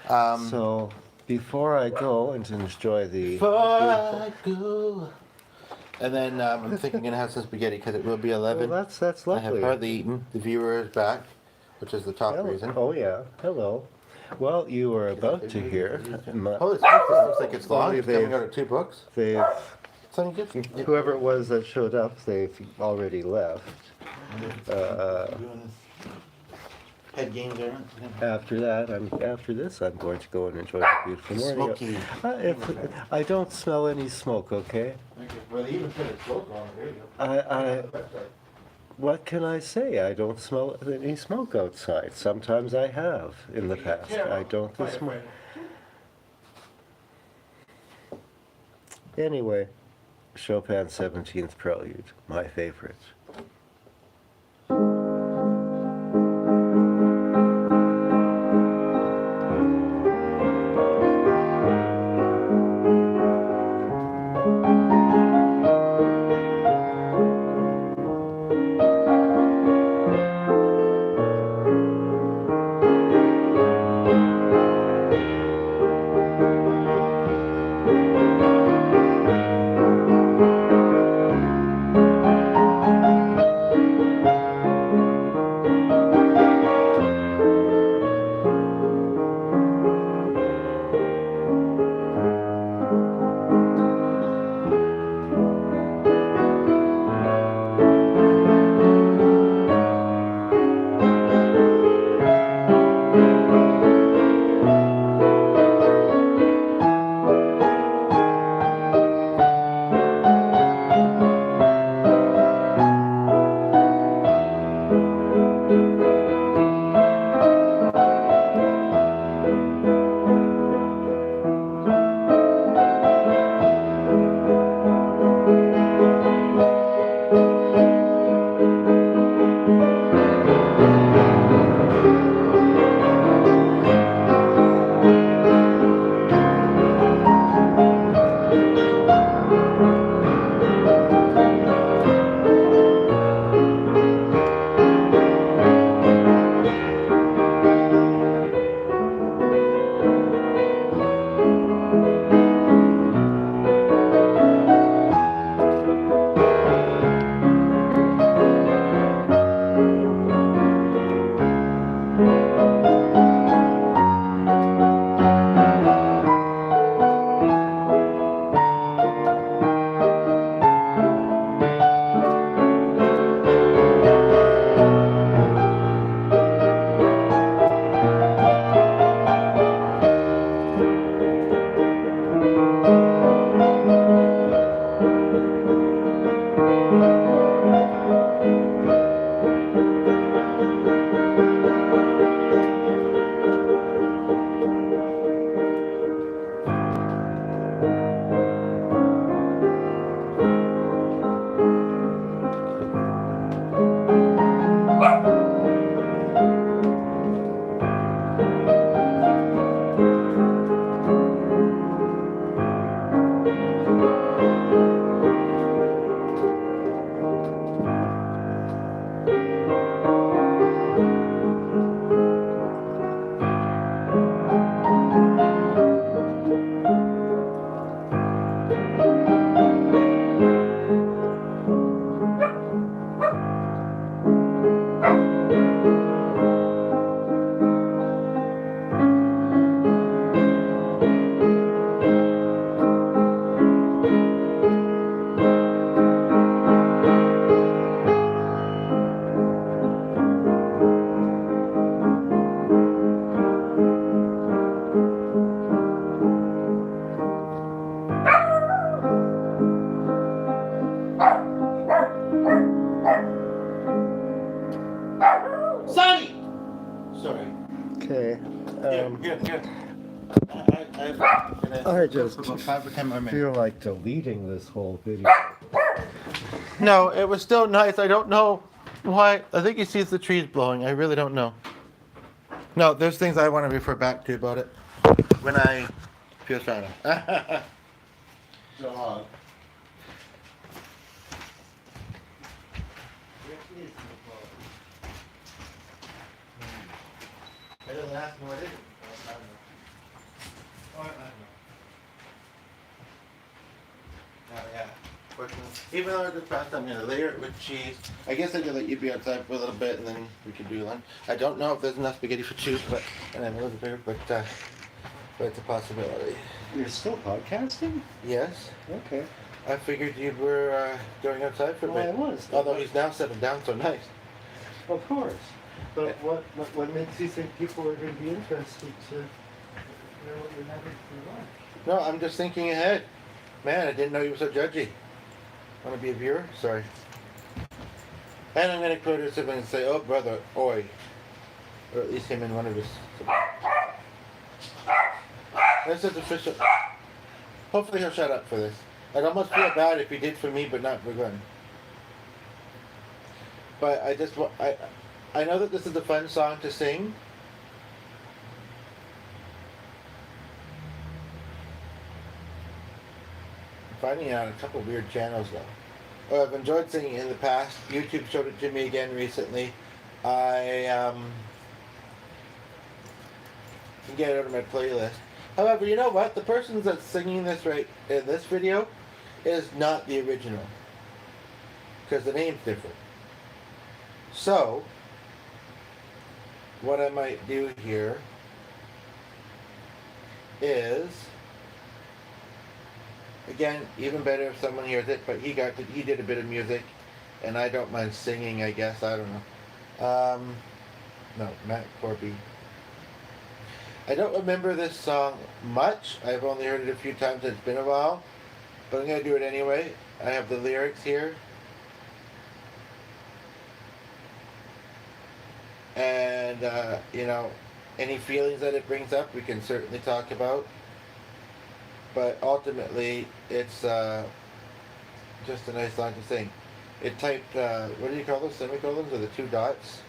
Um, So, before I go and enjoy the... Before I go. And then I'm thinking I'm gonna have some spaghetti because it will be 11. Well, that's I have lovely. hardly eaten. The viewer is back, which is the top reason. Oh, yeah. Hello. Well, you are about to hear... Holy smokes, this looks like it's long. Only It's coming they've- out of 2 books. They've... Something good. Whoever it was that showed up, they've already left. Head games, are After this, I'm going to go and enjoy the beautiful morning. Smoky. If I don't smell any smoke, okay? Okay. Well, they even put a smoke on it. There you go. I what can I say? I don't smell any smoke outside. Sometimes I have in the past. I don't this morning. Anyway, Chopin's 17th Prelude, my favorite. I just about 5 or 10 more minutes. feel like deleting this whole video. No, it was still nice. I don't know why. I think he sees the trees blowing. I really don't know. No, there's things I want to refer back to about it when I feel strong enough. Dog. I didn't ask him what it is. I don't know. Oh, yeah. Even though I just passed, I'm going to layer it with cheese. I guess I could let you be outside for a little bit and then we could do lunch. I don't know if there's enough spaghetti for two, and I'm a little bigger, but it's a possibility. You're still podcasting? Yes. Okay. I figured you were going outside for a Well, bit. I was. Although he's now settled down so nice. Of course. But what makes you think people are going to be interested to know what you're having for lunch? No, I'm just thinking ahead. Man, I didn't know you were so judgy. Want to be a viewer? Sorry. And I'm going to quote his sibling and say, oh, brother, oi. Or at least him in one of his... This is official. Hopefully he'll shut up for this. I'd almost feel bad if he did for me, but not for Glenn. But I just... I know that this is a fun song to sing. I'm finding it on a couple weird channels though. Oh, I've enjoyed singing in the past. YouTube showed it to me again recently. I can get it out of my playlist. However, you know what? The person that's singing this right in this video is not the original. Because the name's different. So, what I might do here is, again, even better if someone hears it, but he did a bit of music, and I don't mind singing, I guess, I don't know. No, Matt Corby. I don't remember this song much. I've only heard it a few times, it's been a while, but I'm going to do it anyway. I have the lyrics here. And, you know, any feelings that it brings up, we can certainly talk about. But ultimately, it's just a nice song to sing. It typed, what do you call those, semicolons, or the two dots?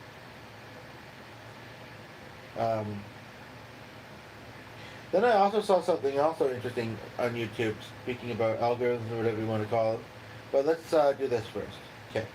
Then I also saw something also interesting on YouTube, speaking about algorithms or whatever you want to call them. But let's do this first. Okay.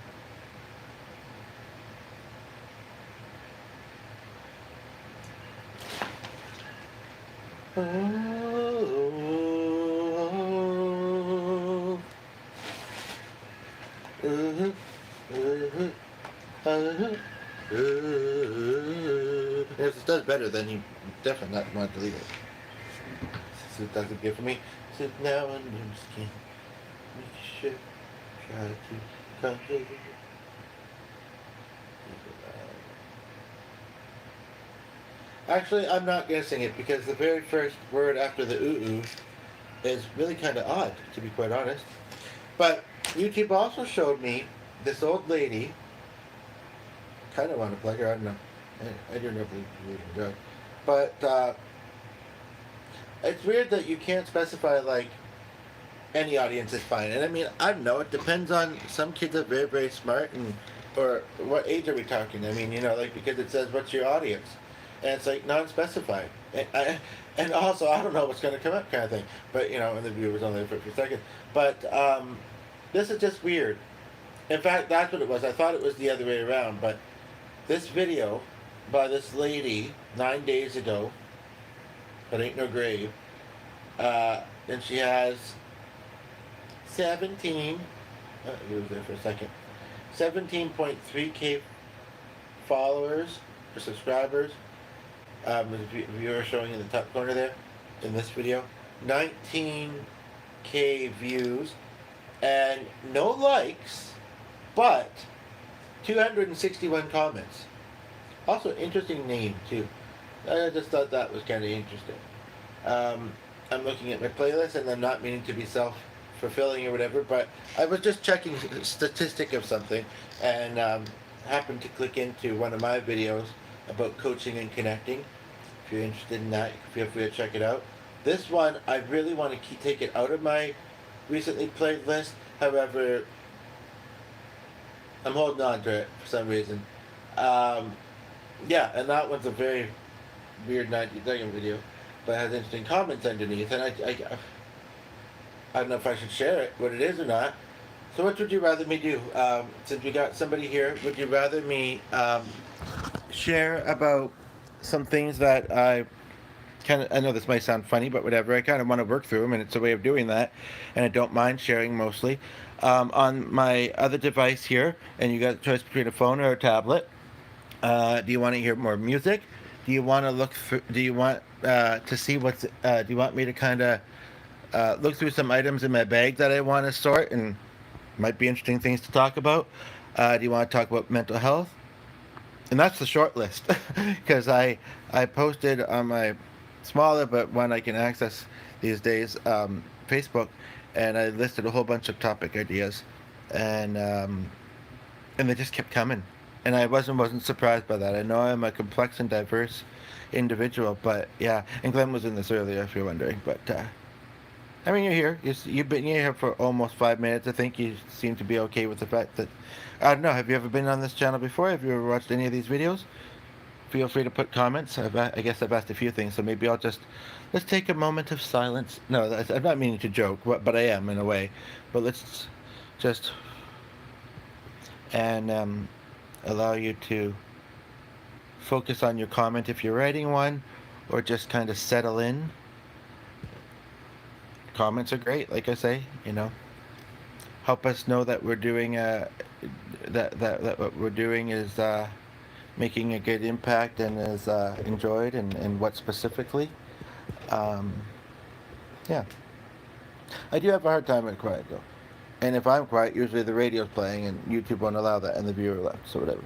If it does better, then you definitely not want to leave it. So it does it good for me. Sit now under the skin. We should try to conquer. Actually, I'm not going to sing it because the very first word after the ooh-ooh is really kind of odd, to be quite honest. But YouTube also showed me this old lady. Kind of want to plug her, I don't know. I do not believe in drugs. But it's weird that you can't specify, like, any audience is fine. And I mean, I don't know, it depends on, some kids are very, very smart, and or what age are we talking? I mean, you know, like, because it says, what's your audience? And it's like non-specified. And also, I don't know what's going to come up kind of thing. But, you know, and the viewer's only there for a few seconds. But this is just weird. In fact, that's what it was. I thought it was the other way around. But this video by this lady 9 days ago, but ain't no grave, and she has 17, it was there for a second, 17.3K followers or subscribers. There's a viewer showing in the top corner there in this video. 19K views and no likes, but 261 comments. Also, interesting name too. I just thought that was kind of interesting. I'm looking at my playlist, and I'm not meaning to be self-fulfilling or whatever, but I was just checking a statistic of something, and happened to click into one of my videos about coaching and connecting. If you're interested in that, feel free to check it out. This one, I really want to take it out of my recently played list. However, I'm holding on to it for some reason. Um, yeah, and that one's a very weird 90-second video, but it has interesting comments underneath, and I don't know if I should share it, what it is or not. So what would you rather me do? Since we got somebody here, would you rather me share about some things that I know this might sound funny, but whatever. I kind of want to work through them, and it's a way of doing that, and I don't mind sharing mostly. On my other device here, and you got a choice between a phone or a tablet. Do you want to hear more music? Do you want to look through? Do you want to see what's? Do you want me to kind of look through some items in my bag that I want to sort and might be interesting things to talk about? Do you want to talk about mental health? And that's the short list because I posted on my smaller but one I can access these days, Facebook, and I listed a whole bunch of topic ideas, and they just kept coming, and I wasn't surprised by that. I know I'm a complex and diverse individual, but yeah, and Glenn was in this earlier if you're wondering, but I mean, you're here. You've been here for almost 5 minutes. I think you seem to be okay with the fact that I don't know. Have you ever been on this channel before? Have you ever watched any of these videos? Feel free to put comments. I guess I've asked a few things, so maybe let's take a moment of silence. No, I'm not meaning to joke, but I am in a way. But let's just and allow you to focus on your comment if you're writing one, or just kind of settle in. Comments are great, like I say, help us know that we're doing that what we're doing is making a good impact and is enjoyed, and what specifically. Um, yeah, I do have a hard time at quiet though, and if I'm quiet, usually the radio's playing and YouTube won't allow that, and the viewer left, so whatever.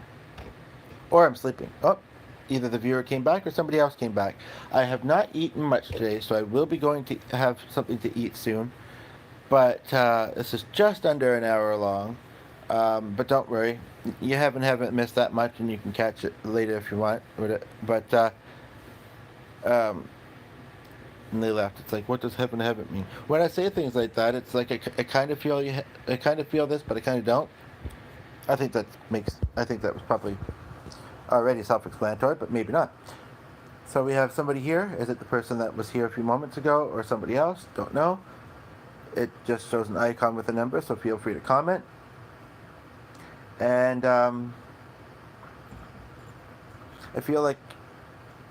Or I'm sleeping. Oh, either the viewer came back or somebody else came back. I have not eaten much today, so I will be going to have something to eat soon. But this is just under an hour long. But don't worry, you haven't missed that much, and you can catch it later if you want. But and they laughed. It's like, what does haven't mean? When I say things like that, it's like I kind of feel I kind of feel this, but I kind of don't. I think that was probably already self-explanatory, but maybe not. So we have somebody here. Is it the person that was here a few moments ago, or somebody else? Don't know. It just shows an icon with a number, so feel free to comment. And I feel like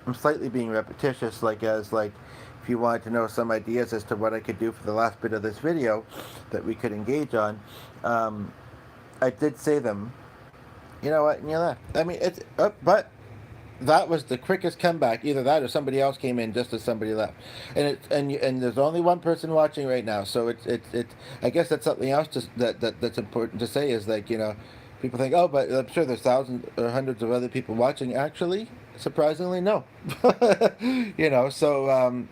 I'm slightly being repetitious, like if you wanted to know some ideas as to what I could do for the last bit of this video that we could engage on, I did say them. You know what? I mean, but that was the quickest comeback. Either that or somebody else came in just as somebody left, and there's only one person watching right now. So it. I guess that's something else that's important to say is like people think, oh, but I'm sure there's thousands or hundreds of other people watching. Actually, surprisingly, no. So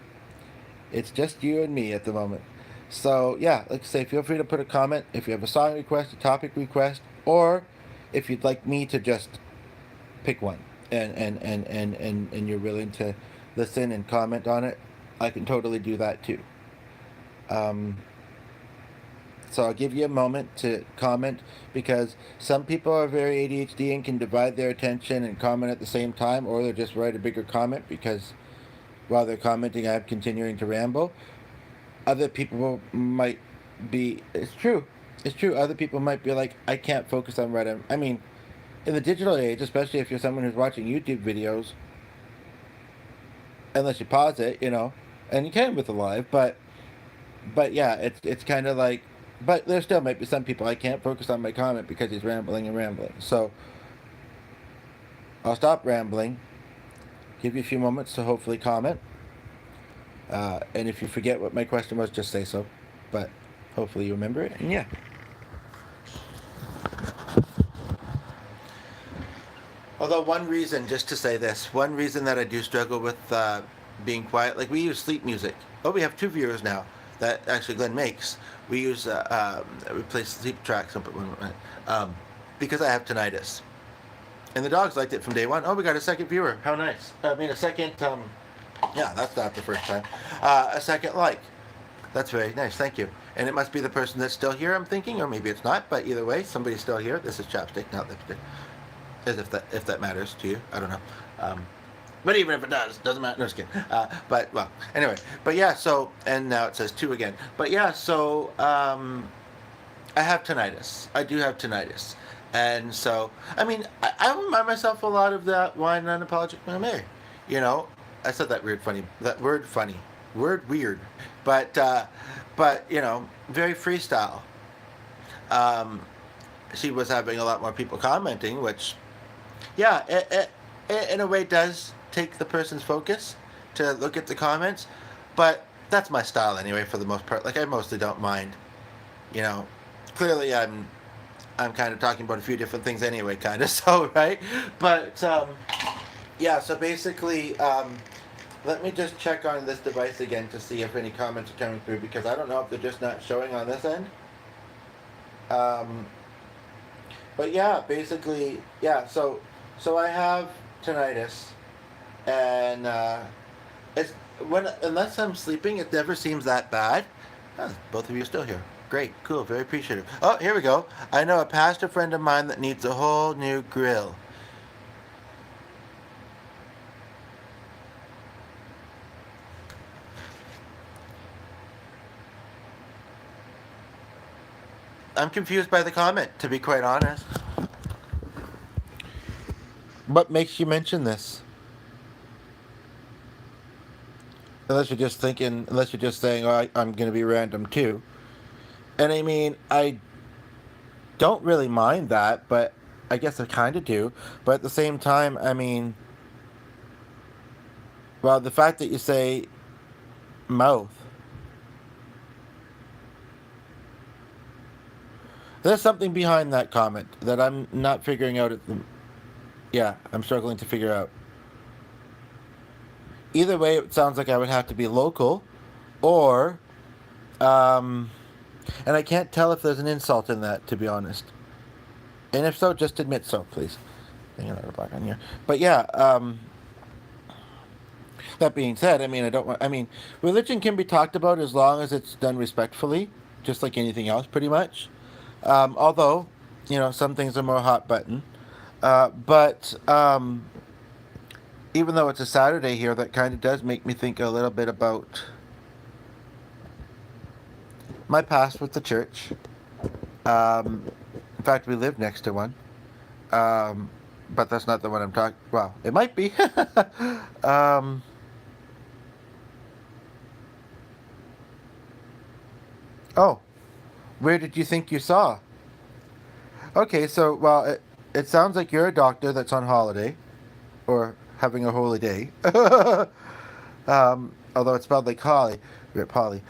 it's just you and me at the moment. So yeah, like I say, feel free to put a comment if you have a song request, a topic request, or if you'd like me to just pick one and you're willing to listen and comment on it, I can totally do that too. So I'll give you a moment to comment, because some people are very ADHD and can divide their attention and comment at the same time, or they'll just write a bigger comment because while they're commenting I'm continuing to ramble. Other people might be, it's true, other people might be like, I can't focus on what I mean, in the digital age, especially if you're someone who's watching YouTube videos, unless you pause it, and you can with the live, but yeah, it's kind of like, but there still might be some people, I can't focus on my comment because he's rambling and rambling. So I'll stop rambling, give you a few moments to hopefully comment, and if you forget what my question was, just say so, but hopefully you remember it, and yeah. Although one reason, just to say this, one reason that I do struggle with being quiet, like we use sleep music. Oh, we have 2 viewers now that actually Glenn makes. We use we play sleep tracks because I have tinnitus, and the dogs liked it from day one. Oh, we got a second viewer. How nice. I mean, a second Yeah, that's not the first time. A second like. That's very nice. Thank you. And it must be the person that's still here, I'm thinking, or maybe it's not. But either way, somebody's still here. This is chapstick, not lipstick. As if that matters to you. I don't know. But even if it doesn't matter. No, just kidding. But well, anyway. But yeah. So and now it says 2 again. But yeah. So I have tinnitus. I do have tinnitus. And so, I mean, I remind myself a lot of that wine unapologetic Mamé. You know, I said that weird, funny, that word funny, word weird, but you know, very freestyle. Um, she was having a lot more people commenting, which, yeah, it in a way does take the person's focus to look at the comments, but that's my style anyway for the most part. Like I mostly don't mind, you know. Clearly, I'm kind of talking about a few different things anyway, kind of. So right, but yeah. So basically, let me just check on this device again to see if any comments are coming through because I don't know if they're just not showing on this end. Um, but yeah, basically, yeah. So I have tinnitus, and it's when unless I'm sleeping, it never seems that bad. Oh, both of you are still here. Great, cool, very appreciative. Oh, here we go. I know a pastor friend of mine that needs a whole new grill. I'm confused by the comment, to be quite honest. What makes you mention this? Unless you're just saying, oh, I'm going to be random too. And I mean, I don't really mind that, but I guess I kind of do. But at the same time, I mean, well, the fact that you say mouth, there's something behind that comment that I'm not figuring out at the. Yeah, I'm struggling to figure out. Either way, it sounds like I would have to be local, or, and I can't tell if there's an insult in that, to be honest. And if so, just admit so, please. Hang on, back on here. But yeah, that being said, I mean, I don't want. I mean, religion can be talked about as long as it's done respectfully, just like anything else, pretty much. Although, you know, some things are more hot button. But even though it's a Saturday here, that kind of does make me think a little bit about my past with the church. In fact, we live next to one. But that's not the one I'm talking. Well, it might be. um, oh, where did you think you saw? Okay, so well, it sounds like you're a doctor that's on holiday, or having a holy day. Although it's spelled like Holly, Rip Holly.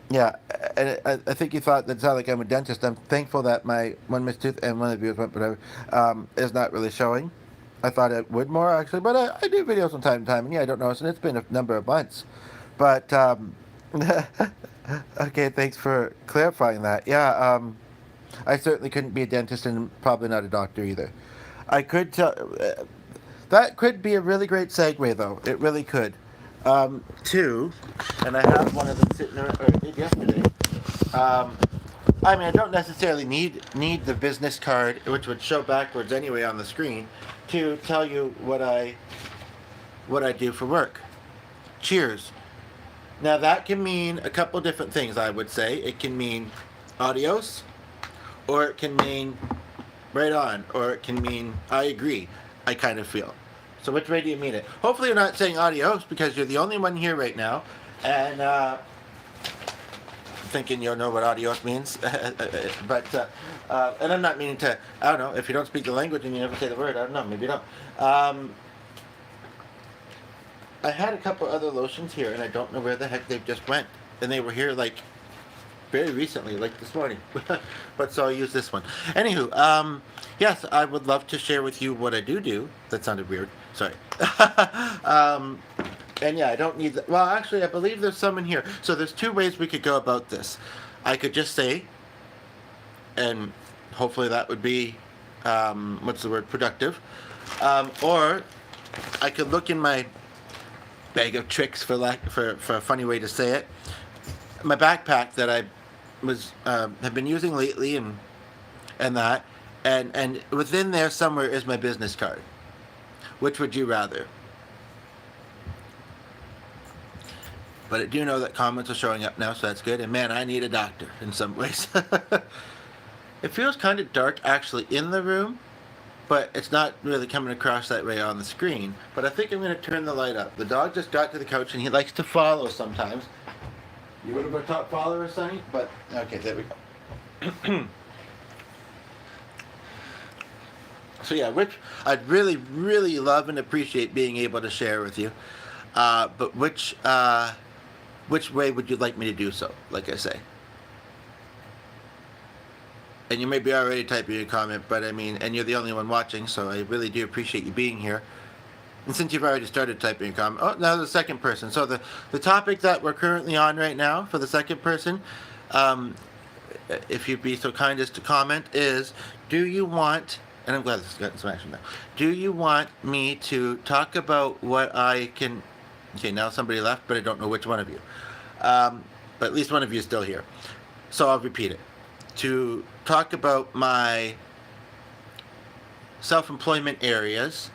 Yeah, and I think you thought that sounded like I'm a dentist. I'm thankful that my one missed tooth and one of the viewers went, whatever, is not really showing. I thought it would more actually, but I do videos from time to time, and yeah, I don't notice, and it's been a number of months. But okay, thanks for clarifying that. Yeah, I certainly couldn't be a dentist, and probably not a doctor either. I could tell. That could be a really great segue, though. It really could. Two, and I have one of them sitting around, or I did yesterday. Um, I mean, I don't necessarily need the business card, which would show backwards anyway on the screen, to tell you what I do for work. Cheers. Now that can mean a couple different things. I would say it can mean adios, or it can mean right on, or it can mean I agree. I kind of feel. So which way do you mean it? Hopefully you're not saying adios because you're the only one here right now, and thinking you'll know what adios means. But and I'm not meaning to. I don't know if you don't speak the language and you never say the word. I don't know. Maybe you don't. I had a couple other lotions here, and I don't know where the heck they've just went. And they were here like very recently, like this morning. But so I'll use this one. Anywho, yes, I would love to share with you what I do. That sounded weird. Sorry. And yeah, I don't need that. Well, actually, I believe there's some in here. So there's two ways we could go about this. I could just say, and hopefully that would be, what's the word, productive. Or I could look in my bag of tricks, for a funny way to say it. My backpack that I was have been using lately, and that, and within there somewhere is my business card. Which would you rather? But I do know that comments are showing up now, so that's good. And man, I need a doctor in some ways. It feels kind of dark actually in the room, but it's not really coming across that way on the screen. But I think I'm going to turn the light up. The dog just got to the couch and he likes to follow sometimes. You one of our top followers, Sonny? But, okay, there we go. So yeah, which I'd really, really love and appreciate being able to share with you. But which way would you like me to do so, like I say? And you may be already typing a comment, but I mean, and you're the only one watching, so I really do appreciate you being here. And since you've already started typing a comment, oh, now the second person. So the topic that we're currently on right now for the second person, if you'd be so kind as to comment, is do you want, and I'm glad this has gotten some action now, do you want me to talk about what I can, okay, now somebody left, but I don't know which one of you. But at least one of you is still here. So I'll repeat it. To talk about my self-employment areas,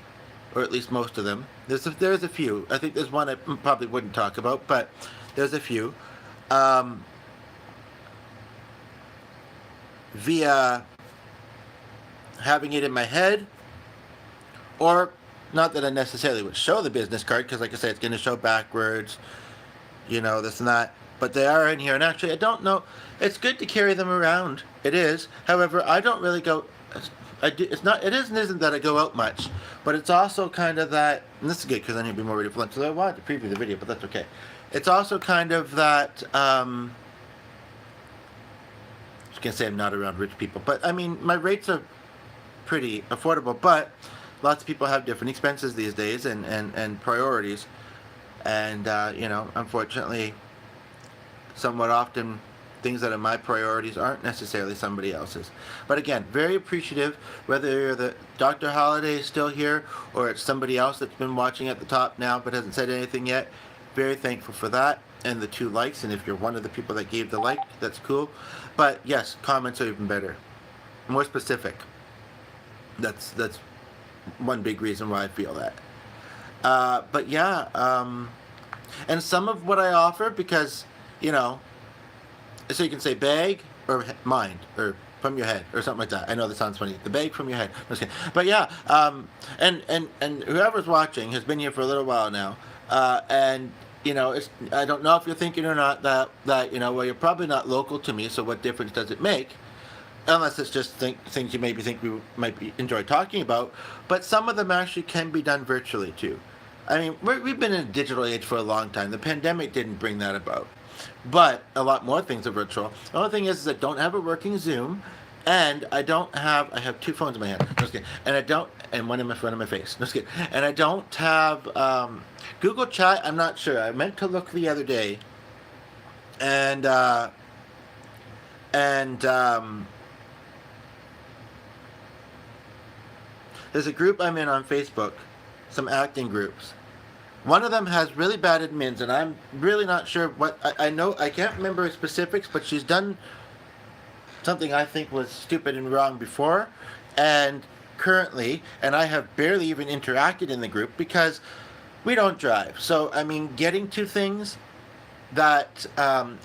or at least most of them. There's a few. I think there's one I probably wouldn't talk about, but there's a few. Via having it in my head, or not that I necessarily would show the business card, because like I said, it's going to show backwards, this and that. But they are in here, and actually, I don't know. It's good to carry them around. It is. However, I don't really go. It's not. It isn't that I go out much, but it's also kind of that. And this is good because I need to be more ready for lunch. So I wanted to preview the video, but that's okay. It's also kind of that. I was gonna say I'm not around rich people, but I mean my rates are pretty affordable. But lots of people have different expenses these days and priorities, and unfortunately, somewhat often things that are my priorities aren't necessarily somebody else's. But again, very appreciative, whether you're the Dr. Holiday is still here or it's somebody else that's been watching at the top now but hasn't said anything yet. Very thankful for that and the 2 likes. And if you're one of the people that gave the like, that's cool. But yes, comments are even better, more specific. That's one big reason why I feel that. But yeah, and some of what I offer, because so you can say bag or mind or from your head or something like that. I know that sounds funny. The bag from your head. No, just kidding. But yeah, and whoever's watching has been here for a little while now, and I don't know if you're thinking or not that well, you're probably not local to me, so what difference does it make? Unless it's just things you maybe think we might enjoy talking about. But some of them actually can be done virtually too. I mean, we've been in a digital age for a long time. The pandemic didn't bring that about. But a lot more things are virtual. The only thing is I don't have a working Zoom, and I have 2 phones in my hand. No, just kidding. And one in front of my face. No, just kidding. And I don't have Google Chat. I'm not sure. I meant to look the other day, and there's a group I'm in on Facebook, some acting groups. One of them has really bad admins, and I'm really not sure what. I know I can't remember specifics, but she's done something I think was stupid and wrong before, and currently, and I have barely even interacted in the group because we don't drive. So I mean, getting to things that,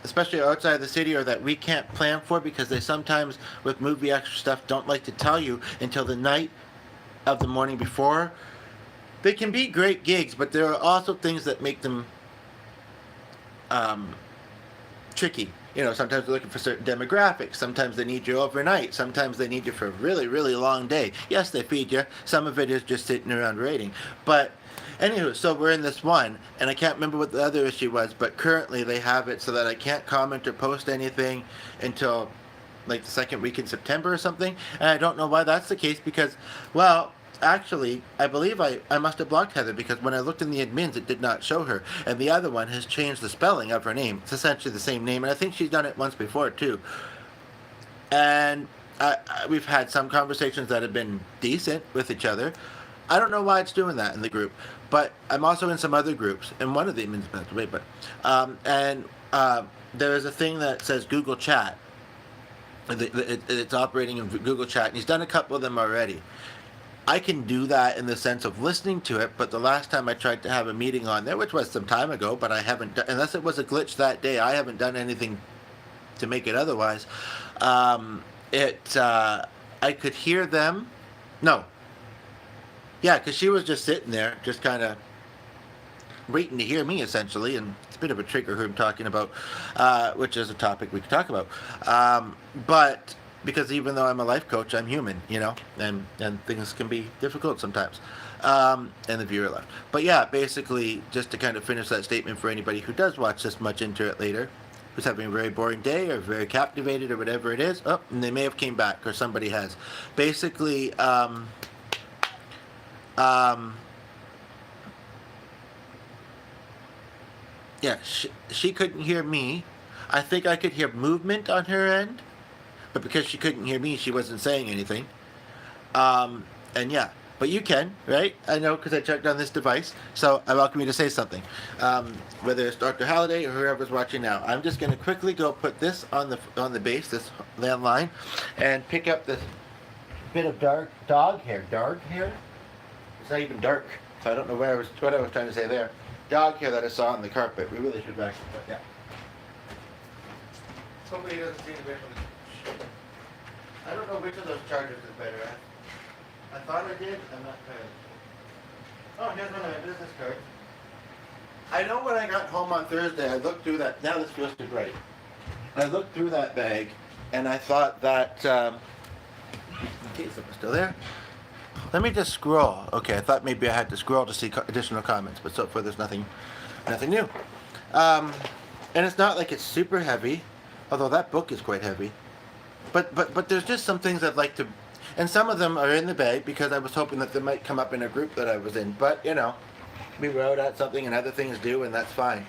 especially outside of the city, or that we can't plan for, because they sometimes with movie extra stuff don't like to tell you until the night of the morning before. They can be great gigs, but there are also things that make them tricky. Sometimes they're looking for certain demographics. Sometimes they need you overnight. Sometimes they need you for a really, really long day. Yes, they feed you. Some of it is just sitting around waiting. But anywho, so we're in this one, and I can't remember what the other issue was, but currently they have it so that I can't comment or post anything until like the second week in September or something. And I don't know why that's the case, because, well, actually, I believe I must have blocked Heather, because when I looked in the admins, it did not show her. And the other one has changed the spelling of her name. It's essentially the same name, and I think she's done it once before, too. And we've had some conversations that have been decent with each other. I don't know why it's doing that in the group, but I'm also in some other groups, and one of them is wait, but and there is a thing that says Google Chat. It's operating in Google Chat, and he's done a couple of them already. I can do that in the sense of listening to it, but the last time I tried to have a meeting on there, which was some time ago, but I haven't done, unless it was a glitch that day, I haven't done anything to make it otherwise. It I could hear them. No, yeah, because she was just sitting there, just kind of waiting to hear me essentially, and it's a bit of a trigger who I'm talking about, which is a topic we could talk about. But because even though I'm a life coach, I'm human, and things can be difficult sometimes. And the viewer left. But yeah, basically, just to kind of finish that statement for anybody who does watch this much into it later, who's having a very boring day or very captivated or whatever it is, oh, and they may have came back or somebody has. Basically, um, yeah, she couldn't hear me. I think I could hear movement on her end, but because she couldn't hear me, she wasn't saying anything. And yeah, but you can, right? I know because I checked on this device, so I welcome you to say something. Whether it's Dr. Halliday or whoever's watching now, I'm just going to quickly go put this on the base, this landline, and pick up this bit of dark dog hair. Dog hair? It's not even dark, so I don't know what I was trying to say there. Dog hair that I saw on the carpet. We really should actually, but yeah. Hopefully he doesn't see the bit from the. I don't know which of those chargers is better. I thought I did. I'm not sure. Oh, here's one of my business cards. I know when I got home on Thursday, I looked through that. Now this feels too bright. I looked through that bag, and I thought that. Okay, so it's still there. Let me just scroll. Okay, I thought maybe I had to scroll to see additional comments, but so far there's nothing new. And it's not like it's super heavy, although that book is quite heavy. But there's just some things I'd like to, and some of them are in the bag because I was hoping that they might come up in a group that I was in. But we wrote out something and other things do, and that's fine.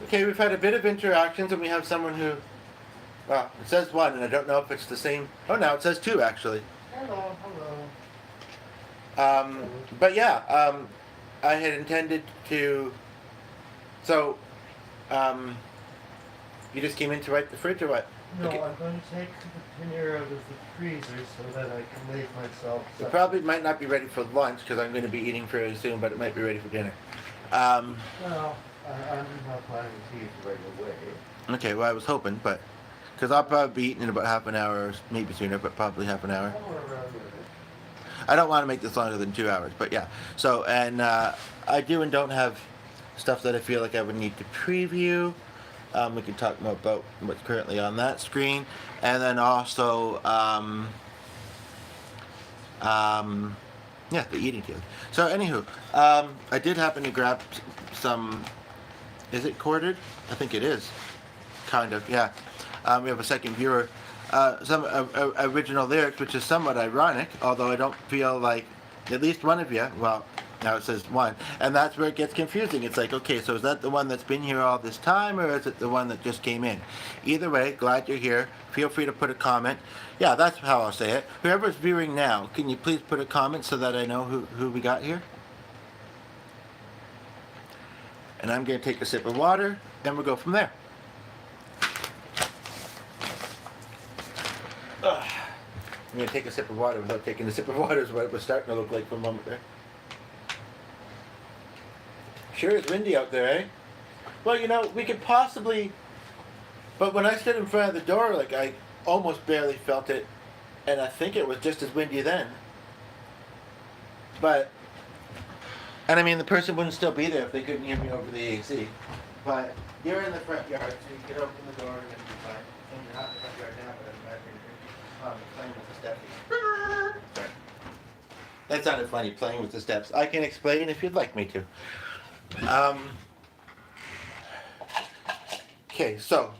Okay, we've had a bit of interactions, and we have someone who, well, it says one, and I don't know if it's the same. Oh, no, it says two actually. Hello. But yeah, I had intended to. So, you just came in to wipe the fridge or what? No, Okay. I'm going to take the pannier out of the freezer so that I can make myself. It probably might not be ready for lunch because I'm going to be eating fairly soon, but it might be ready for dinner. Well, I'm not planning to eat right away. Okay, well I was hoping, but because I'll probably be eating in about half an hour, or maybe sooner, but probably half an hour. Somewhere around there. I don't want to make this longer than 2 hours, but yeah. So, and I do and don't have stuff that I feel like I would need to preview. We can talk more about what's currently on that screen, and then also, yeah, the eating field. So, anywho, I did happen to grab some. Is it corded? I think it is. Kind of, yeah. We have a second viewer. Some original lyrics, which is somewhat ironic, although I don't feel like at least one of you, well, now it says one, and that's where it gets confusing. It's like, okay, so is that the one that's been here all this time, or is it the one that just came in? Either way, glad you're here. Feel free to put a comment. Yeah, that's how I'll say it. Whoever's viewing now, can you please put a comment so that I know who we got here? And I'm going to take a sip of water, and we'll go from there. I'm going to take a sip of water without taking a sip of water is what it was starting to look like for a moment there. Sure is windy out there, eh? Well, we could possibly... But when I stood in front of the door, like, I almost barely felt it, and I think it was just as windy then. But... And I mean, the person wouldn't still be there if they couldn't hear me over the AC. But you're in the front yard, so you can open the door and it'll be fine. And you're not in the front yard now, but I'm back here. Playing with the steps. Sorry. That sounded funny, playing with the steps. I can explain if you'd like me to. Okay, so,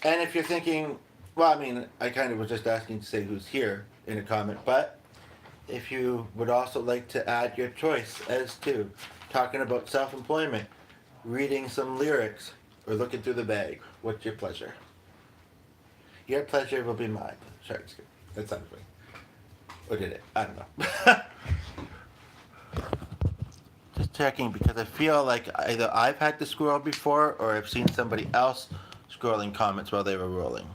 and if you're thinking, well, I mean, I kind of was just asking to say who's here in a comment, but if you would also like to add your choice as to talking about self-employment, reading some lyrics, or looking through the bag, what's your pleasure? Your pleasure will be mine. Sorry, that sounds funny. Or did it? I don't know. checking because I feel like either I've had to scroll before or I've seen somebody else scrolling comments while they were rolling.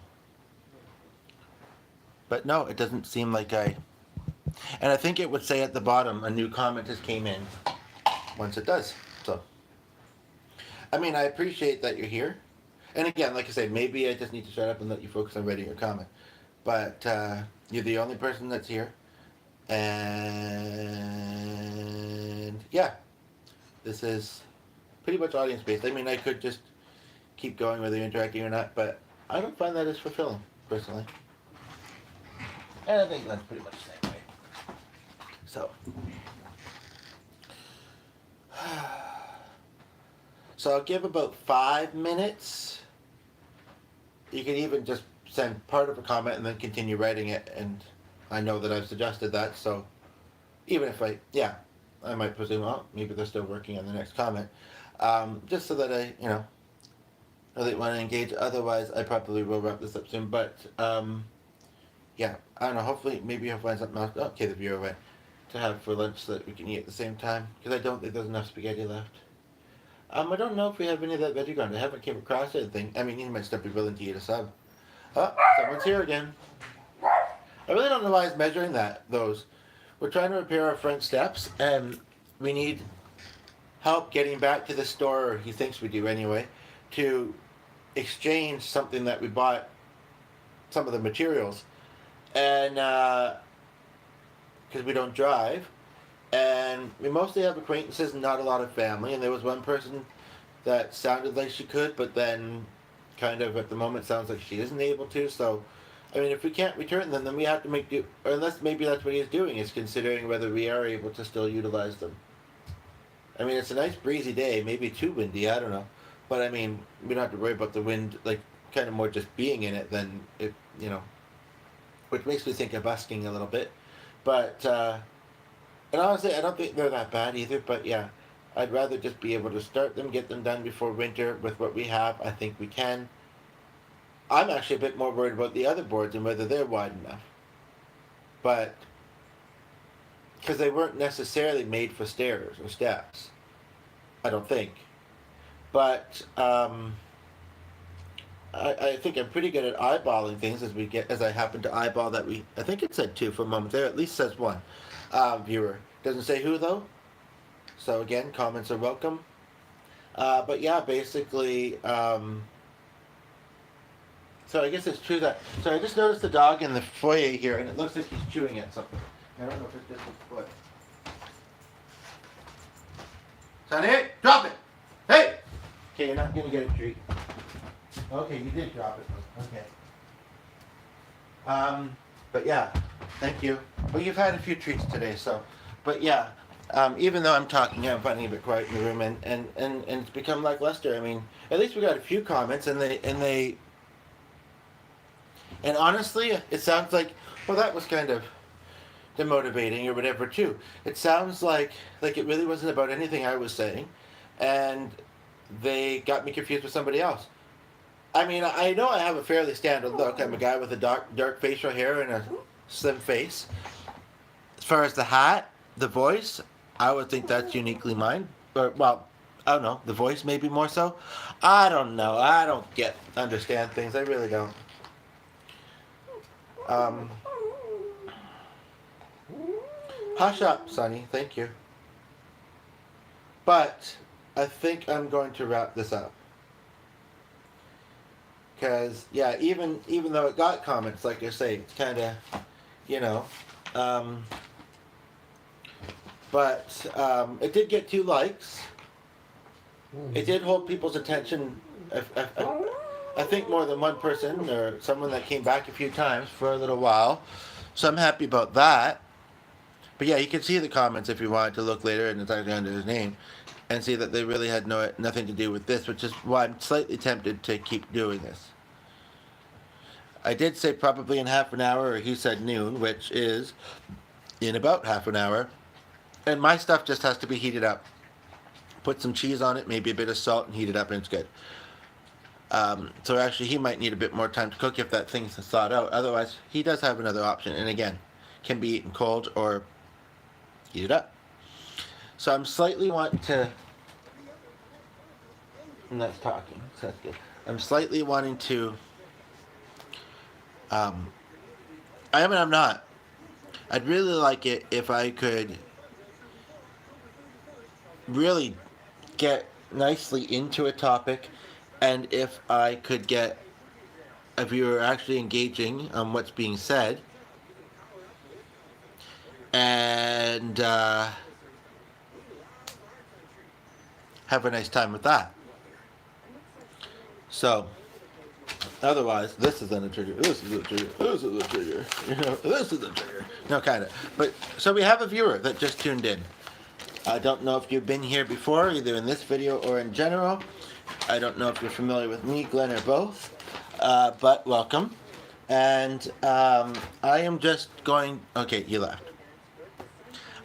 But no, it doesn't seem like I. And I think it would say at the bottom a new comment just came in once it does. So, I mean, I appreciate that you're here. And again, like I said, maybe I just need to shut up and let you focus on reading your comment. But you're the only person that's here. And yeah, this is pretty much audience based. I mean, I could just keep going whether you're interacting or not, but I don't find that as fulfilling, personally. And I think that's pretty much the same way. So. So I'll give about 5 minutes. You can even just send part of a comment and then continue writing it, and I know that I've suggested that, so even if I might presume, well, maybe they're still working on the next comment. Just so that I, really want to engage. Otherwise, I probably will wrap this up soon. But, yeah, I don't know. Hopefully, maybe I'll find something else. Okay, the viewer went to have for lunch so that we can eat at the same time. Because I don't think there's enough spaghetti left. I don't know if we have any of that veggie ground. I haven't came across anything. I mean, he might still be willing to eat a sub. Oh, someone's here again. I really don't know why he's measuring those. We're trying to repair our front steps, and we need help getting back to the store, or he thinks we do anyway, to exchange something that we bought, some of the materials, and because we don't drive, and we mostly have acquaintances and not a lot of family, and there was one person that sounded like she could, but then kind of at the moment sounds like she isn't able to, so I mean, if we can't return them, then we have to make do, or unless maybe that's what he's doing, is considering whether we are able to still utilize them. I mean, it's a nice breezy day, maybe too windy, I don't know. But I mean, we don't have to worry about the wind, like, kind of more just being in it than it, which makes me think of busking a little bit. But, and honestly, I don't think they're that bad either, but yeah, I'd rather just be able to start them, get them done before winter with what we have. I think we can. I'm actually a bit more worried about the other boards and whether they're wide enough. But, because they weren't necessarily made for stairs or steps, I don't think. But, I think I'm pretty good at eyeballing things as I happen to eyeball that I think it said 2 for a moment there, at least says 1 viewer. Doesn't say who though. So again, comments are welcome. But yeah, basically, so I guess it's true that, so I just noticed the dog in the foyer here, and it looks like he's chewing at something. I don't know if it's just his foot. Sonny, drop it! Hey! Okay, you're not gonna get a treat. Okay, you did drop it. Okay. But yeah, thank you. Well, you've had a few treats today, so. But yeah, even though I'm talking, I'm finding a bit quiet in the room, and it's become lackluster. I mean, at least we got a few comments, and honestly, it sounds like, well, that was kind of demotivating or whatever too. It sounds like it really wasn't about anything I was saying, and they got me confused with somebody else. I mean, I know I have a fairly standard look. I'm a guy with a dark facial hair and a slim face. As far as the hat, the voice, I would think that's uniquely mine. But, well, I don't know. The voice maybe more so. I don't know. I don't understand things. I really don't. Hush up, Sonny. Thank you. But I think I'm going to wrap this up. Because, yeah, even though it got comments, like I say, it's kind of, but it did get 2 likes. It did hold people's attention, I think more than one person, or someone that came back a few times for a little while. So I'm happy about that. But yeah, you can see the comments if you wanted to look later, and it's actually under his name, and see that they really had nothing to do with this, which is why I'm slightly tempted to keep doing this. I did say probably in half an hour, or he said noon, which is in about half an hour. And my stuff just has to be heated up. Put some cheese on it, maybe a bit of salt, and heat it up, and it's good. So actually, he might need a bit more time to cook if that thing's thawed out. Otherwise, he does have another option, and again, can be eaten cold or heat it up. So I'm slightly want to. I'm not talking, so that's good. I'm slightly wanting to. Um, I mean, I'm not. I'd really like it if I could really get nicely into a topic, and if I could get a viewer actually engaging on what's being said, and have a nice time with that. So, otherwise, this isn't a trigger. This is a trigger. This is a trigger. You know, this is a trigger. No, kind of. But so we have a viewer that just tuned in. I don't know if you've been here before, either in this video or in general. I don't know if you're familiar with me, Glenn, or both. But welcome. And I am just going. Okay, you left.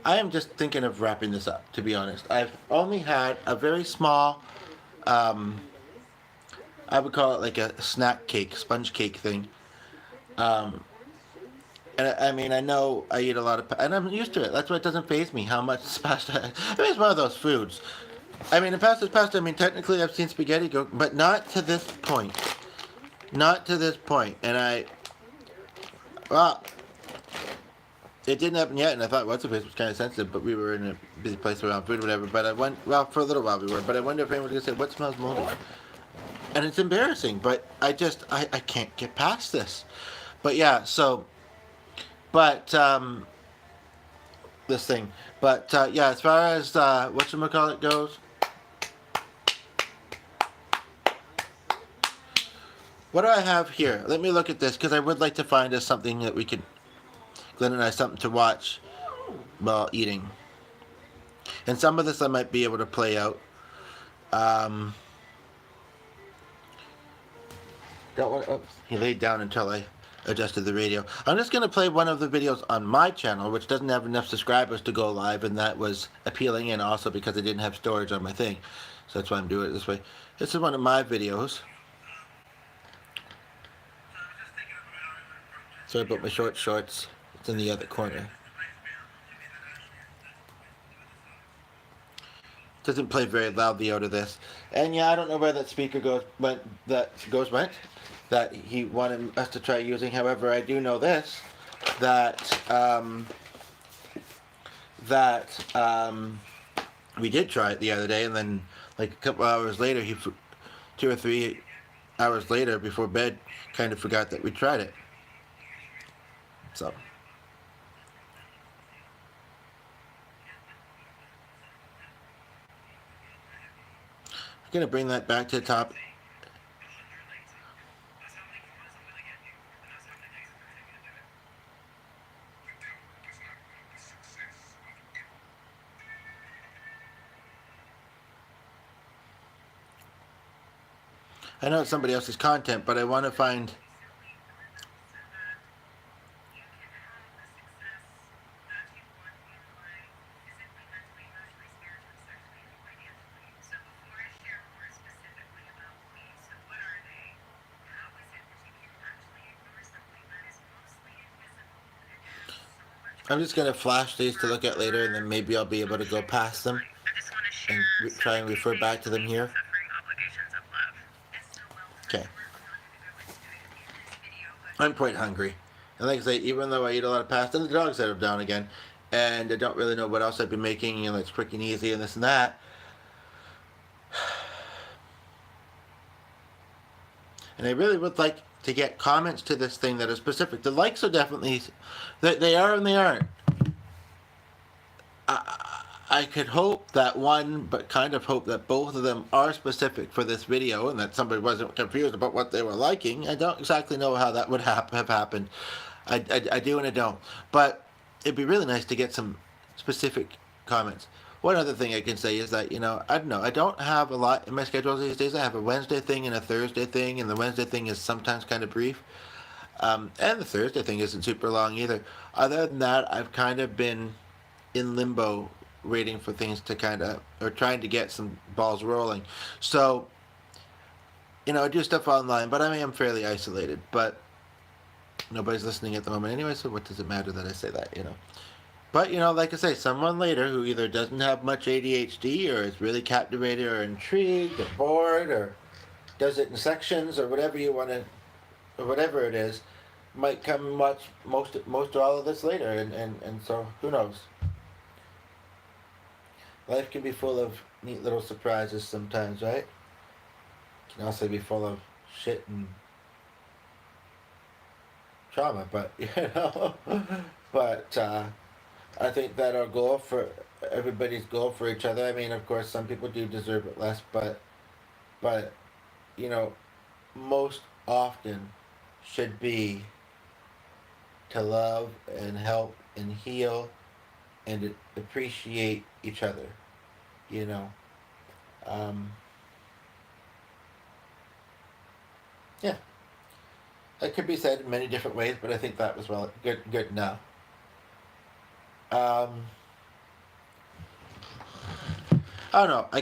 I am just thinking of wrapping this up, to be honest. I've only had a very small, I would call it like a snack cake, sponge cake thing. Um, and I mean, I know I eat a lot of, and I'm used to it. That's why it doesn't faze me how much pasta. I mean, it's one of those foods. I mean, the pasta's pasta. I mean, technically, I've seen spaghetti go, but not to this point. Not to this point. And well, it didn't happen yet. And I thought, what's the face was kind of sensitive, but we were in a busy place around food or whatever. But I went, well, for a little while we were. But I wonder if anyone was gonna say, what smells moldy? And it's embarrassing, but I can't get past this. But yeah, so, but this thing, but yeah, as far as whatchamacallit goes, what do I have here? Let me look at this, because I would like to find us something that we could, Glenn and I, something to watch while eating. And some of this I might be able to play out. Don't want. Oops, he laid down until I adjusted the radio. I'm just going to play one of the videos on my channel, which doesn't have enough subscribers to go live, and that was appealing, and also because I didn't have storage on my thing. So that's why I'm doing it this way. This is one of my videos. Sorry about my short shorts. It's in the other corner. Doesn't play very loudly out of this. And yeah, I don't know where that speaker went. That he wanted us to try using. However, I do know this, that we did try it the other day, and then like a couple hours later, 2 or 3 hours later before bed, kind of forgot that we tried it. So. I'm gonna bring that back to the top. I know it's somebody else's content, but I want to find. I'm just going to flash these to look at later, and then maybe I'll be able to go past them and try and refer back to them here. Okay. I'm quite hungry. And like I say, even though I eat a lot of pasta, and the dogs settled down again, and I don't really know what else I'd be making, and it's quick and easy and this and that. And I really would like to get comments to this thing that are specific. The likes are definitely, they are and they aren't. I could hope that one, but kind of hope that both of them are specific for this video, and that somebody wasn't confused about what they were liking. I don't exactly know how that would have happened. I do and I don't. But it'd be really nice to get some specific comments. One other thing I can say is that, you know, I don't know, I don't have a lot in my schedule these days. I have a Wednesday thing and a Thursday thing, and the Wednesday thing is sometimes kind of brief. And the Thursday thing isn't super long either. Other than that, I've kind of been in limbo, waiting for things to kind of, or trying to get some balls rolling. So, you know, I do stuff online, but I mean, I'm fairly isolated. But nobody's listening at the moment anyway, so what does it matter that I say that, you know? But, like I say, someone later who either doesn't have much ADHD or is really captivated or intrigued or bored or does it in sections or whatever you want to, or whatever it is, might come and watch most of all of this later. And so, who knows? Life can be full of neat little surprises sometimes, right? It can also be full of shit and trauma, but, but, I think that our goal for everybody's goal for each other. I mean, of course, some people do deserve it less, but you know, most often should be to love and help and heal and appreciate each other. You know, um, yeah, that could be said in many different ways, but I think that was well good now. Um, I don't know. I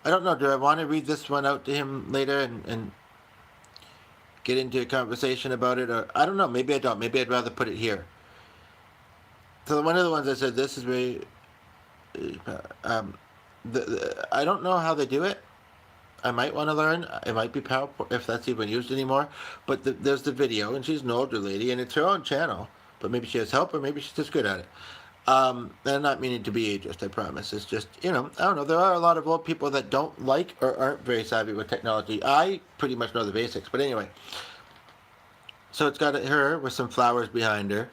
don't know. Do I want to read this one out to him later and get into a conversation about it, or I don't know. Maybe I don't. Maybe I'd rather put it here. So one of the ones I said this is very, um, I don't know how they do it. I might want to learn. It might be PowerPoint if that's even used anymore. But there's the video, and she's an older lady, and it's her own channel. But maybe she has help, or maybe she's just good at it. And I'm not meaning to be ageist, I promise. It's just, I don't know. There are a lot of old people that don't like or aren't very savvy with technology. I pretty much know the basics. But anyway, so it's got her with some flowers behind her,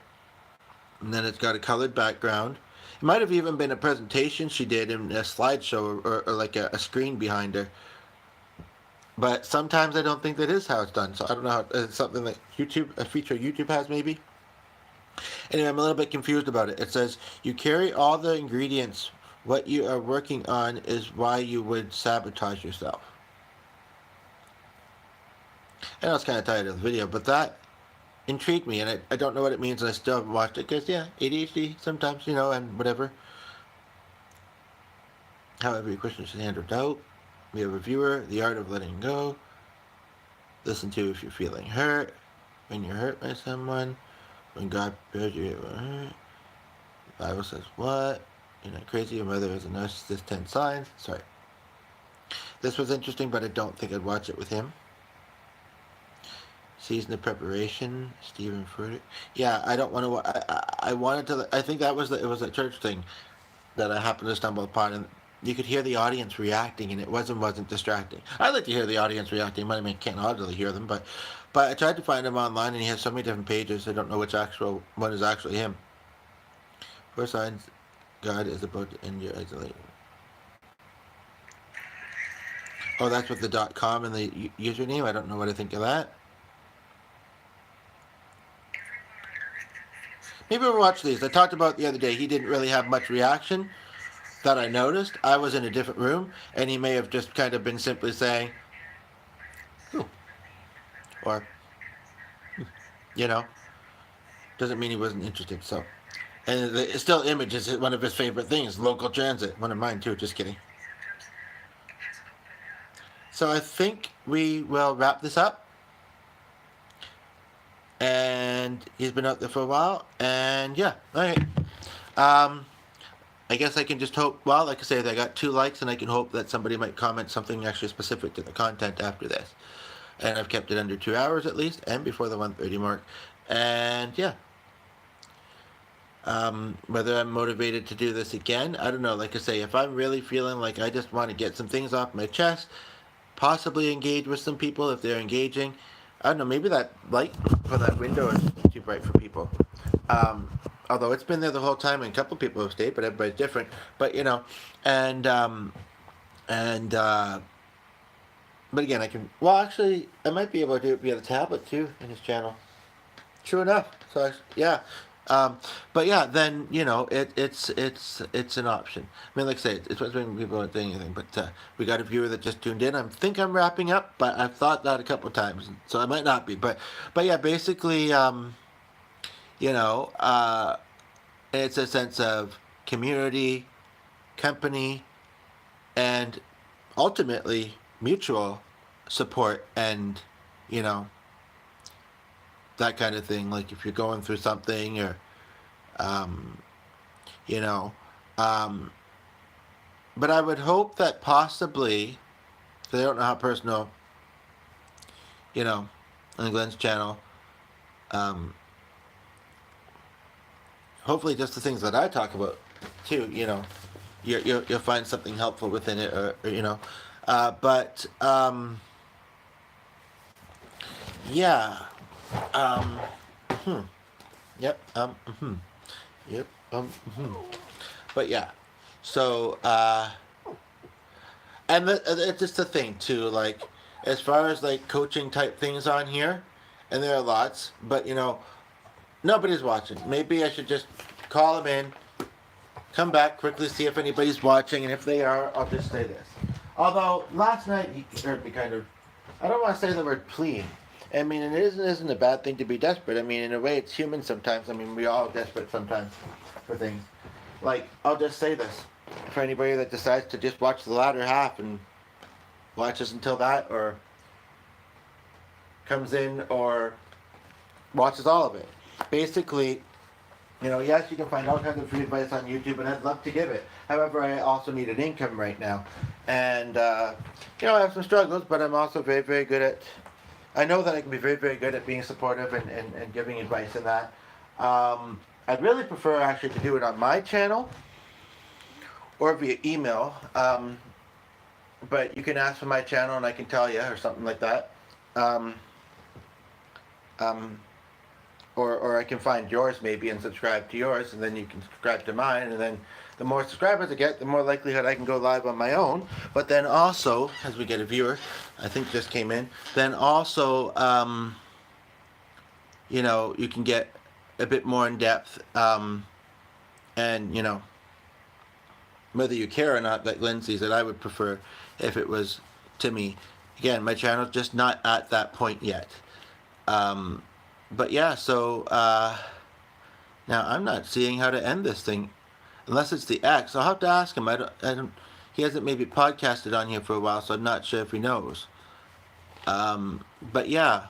and then it's got a colored background. It might have even been a presentation she did in a slideshow or like a screen behind her. But sometimes I don't think that is how it's done. So I don't know how it's something that a feature YouTube has maybe. Anyway, I'm a little bit confused about it. It says you carry all the ingredients. What you are working on is why you would sabotage yourself. I know it's kind of tired of the video, but that intrigued me, and I don't know what it means, and I still haven't watched it because, yeah, ADHD sometimes, and whatever. However, your question is handled out. We have a viewer, the art of letting go. Listen to if you're feeling hurt, when you're hurt by someone, when God prepared you to hurt. The Bible says what? You're not crazy, your mother is a narcissist, 10 signs. Sorry. This was interesting, but I don't think I'd watch it with him. Season of preparation, Stephen Furtick. Yeah, I don't want to. I wanted to. I think it was a church thing that I happened to stumble upon, and you could hear the audience reacting, and it wasn't distracting. I like to hear the audience reacting. I mean, I can't audibly hear them, but I tried to find him online, and he has so many different pages. I don't know which actual one is actually him. First signs, God is about to end your isolation. Oh, that's with the .com and the username. I don't know what I think of that. Maybe we'll watch these. I talked about the other day. He didn't really have much reaction that I noticed. I was in a different room, and he may have just kind of been simply saying, "Ooh," or, you know, doesn't mean he wasn't interested. So, and the still image is one of his favorite things. Local transit, one of mine too. Just kidding. So I think we will wrap this up. And he's been out there for a while, and yeah, all right. I guess I can just hope. Well, like I said, I got 2 likes, and I can hope that somebody might comment something actually specific to the content after this. And I've kept it under 2 hours at least, and before the 1:30 mark. And yeah, whether I'm motivated to do this again, I don't know. Like I say, if I'm really feeling like I just want to get some things off my chest, possibly engage with some people if they're engaging. I don't know, maybe that light for that window is too bright for people. Although it's been there the whole time, and a couple of people have stayed, but everybody's different. But and and but again, I can. Well, actually, I might be able to do it via the tablet too in his channel. True enough. So yeah. But yeah, then it's an option. I mean, like I say, it's when people aren't doing anything. But we got a viewer that just tuned in. I think I'm wrapping up, but I've thought that a couple of times, so I might not be. But yeah, basically, you know, uh, it's a sense of community, company, and ultimately mutual support and you know that kind of thing. Like if you're going through something or you know. Um, but I would hope that possibly, because I don't know how personal, you know, on Glenn's channel, um, hopefully just the things that I talk about too, you know, you'll find something helpful within it, or you know. But yeah, um, hmm, yep, yep, but yeah, so and it's just the thing too, like as far as like coaching type things on here, and there are lots, but you know, nobody's watching. Maybe I should just call them in, come back quickly, see if anybody's watching, and if they are, I'll just say this. Although last night he heard me kind of, I don't want to say the word pleading. I mean, it isn't a bad thing to be desperate. I mean, in a way, it's human sometimes. I mean, we all desperate sometimes for things. Like, I'll just say this for anybody that decides to just watch the latter half and watches until that, or comes in, or watches all of it. Basically, you know, yes, you can find all kinds of free advice on YouTube, and I'd love to give it. However, I also need an income right now. And, you know, I have some struggles, but I'm also very, very good at, I know that I can be very, very good at being supportive and giving advice in that. I'd really prefer actually to do it on my channel or via email. But you can ask for my channel and I can tell you, or something like that. Um, um, or I can find yours maybe and subscribe to yours, and then you can subscribe to mine, and then the more subscribers I get, the more likelihood I can go live on my own. But then also, as we get a viewer, I think just came in, then also, you know, you can get a bit more in depth, and you know, whether you care or not, that Glenn sees it, I would prefer if it was to me. Again, my channel's just not at that point yet. But yeah, so now I'm not seeing how to end this thing, unless it's the X. I'll have to ask him. I don't. He hasn't maybe podcasted on here for a while, so I'm not sure if he knows. But yeah.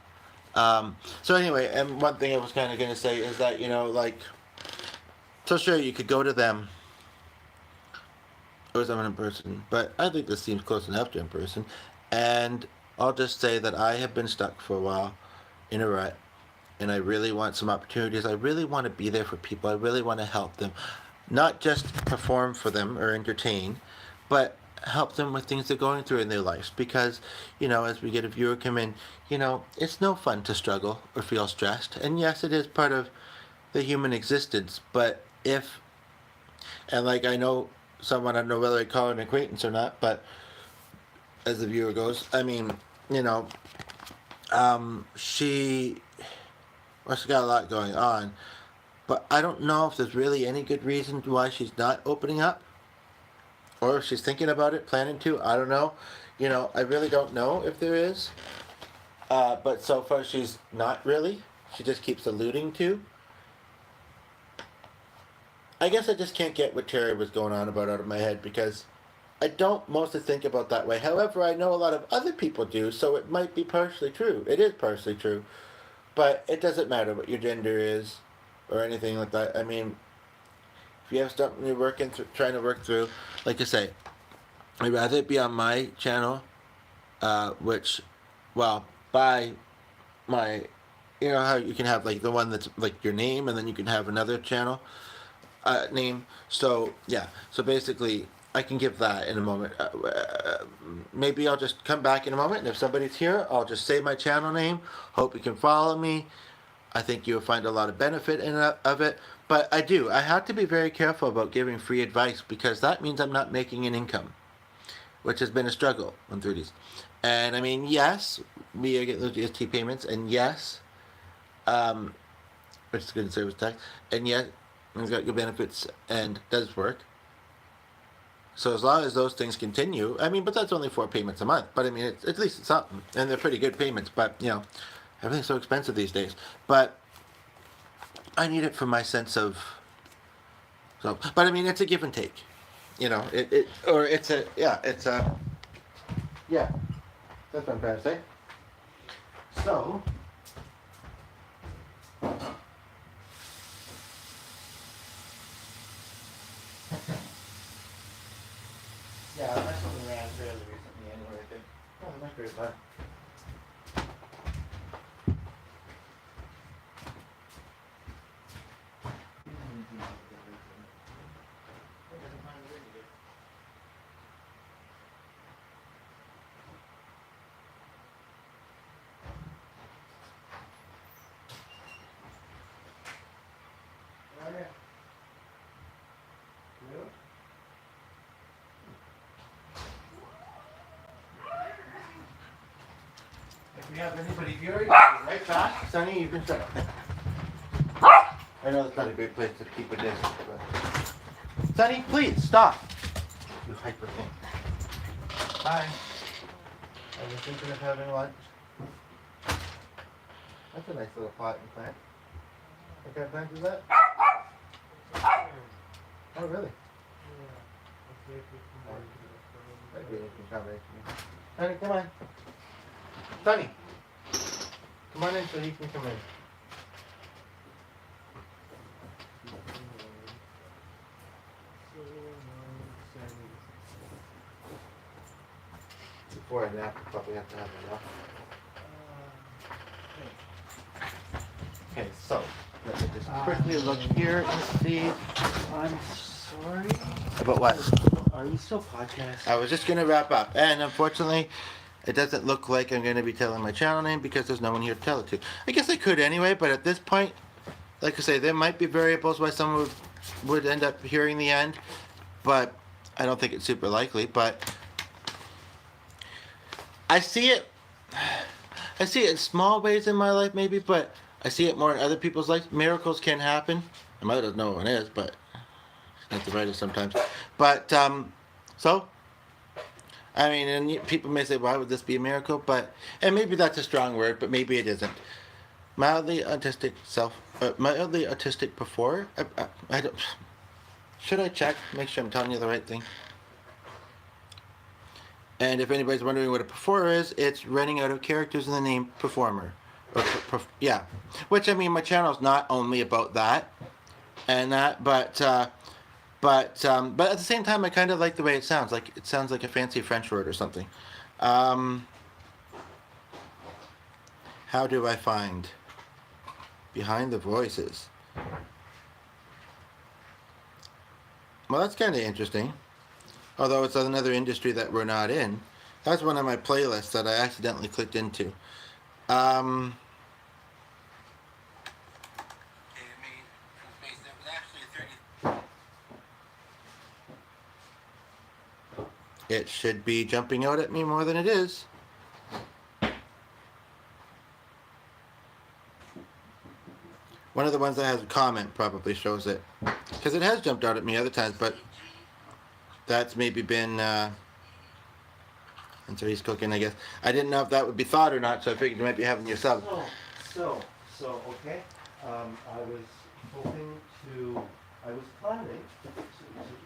So anyway, and one thing I was kind of going to say is that, you know, like, so sure you could go to them, or someone in person, but I think this seems close enough to in person. And I'll just say that I have been stuck for a while in a rut, and I really want some opportunities. I really want to be there for people. I really want to help them, not just perform for them or entertain, but help them with things they're going through in their lives. Because, you know, as we get a viewer come in, you know, it's no fun to struggle or feel stressed. And yes, it is part of the human existence. But if, and like I know someone, I don't know whether I call her an acquaintance or not, but as the viewer goes, I mean, you know, she, well, she's got a lot going on, but I don't know if there's really any good reason why she's not opening up, or if she's thinking about it, planning to. I don't know. You know, I really don't know if there is. But so far she's not really. She just keeps alluding to. I guess I just can't get what Terry was going on about out of my head, because I don't mostly think about that way. However, I know a lot of other people do, so it might be partially true. It is partially true. But it doesn't matter what your gender is or anything like that. I mean, if you have something you're working through, trying to work through, like I say, I'd rather it be on my channel, which, well, by my, you know how you can have like the one that's like your name, and then you can have another channel name. So yeah, so basically I can give that in a moment. Maybe I'll just come back in a moment, and if somebody's here, I'll just say my channel name. Hope you can follow me. I think you'll find a lot of benefit of it. But I have to be very careful about giving free advice, because that means I'm not making an income, which has been a struggle on 30s. And I mean, yes, we get those GST payments, and yes, which is good in service tax, and yes, it's got good benefits and does work. So as long as those things continue, I mean, but that's only 4 payments a month. But I mean, at least it's something, and they're pretty good payments. But you know, everything's so expensive these days. But I need it for my sense of. So, but I mean, it's a give and take. You know, it's a yeah. That's what I'm trying to say. So. very fun. If we have anybody here, right back. Sonny, you can shut up. I know it's not a great place to keep a distance, but... Sonny, please, stop! You hyper thing. Hi. I was thinking of having lunch. That's a nice little potting plant. What kind of plant is that? Oh, really? That'd be an interesting combination. Sonny, come on. Sonny, come on in so you can come in. Before and after, probably have to have enough. Okay, so let me just quickly look here and see. I'm sorry. About what? Are you still podcasting? I was just gonna wrap up, and unfortunately, it doesn't look like I'm gonna be telling my channel name because there's no one here to tell it to. I guess I could anyway, but at this point, like I say, there might be variables why someone would end up hearing the end, but I don't think it's super likely. But I see it in small ways in my life maybe, but I see it more in other people's lives. Miracles can happen. My mother doesn't know what one is, but it's the writer sometimes. But so I mean, and people may say, why would this be a miracle? But, and maybe that's a strong word, but maybe it isn't. Mildly autistic before. I don't. Should I check? Make sure I'm telling you the right thing. And if anybody's wondering what a performer is, it's running out of characters in the name performer. Yeah, which I mean, my channel's not only about that and that, but at the same time, I kind of like the way it sounds. Like it sounds like a fancy French word or something. How do I find behind the voices? Well, that's kind of interesting. Although it's another industry that we're not in. That's one of my playlists that I accidentally clicked into. It should be jumping out at me more than it is. One of the ones that has a comment probably shows it. Because it has jumped out at me other times, but that's maybe been, and so he's cooking, I guess. I didn't know if that would be thought or not, so I figured you might be having yourself. So, okay. I was planning to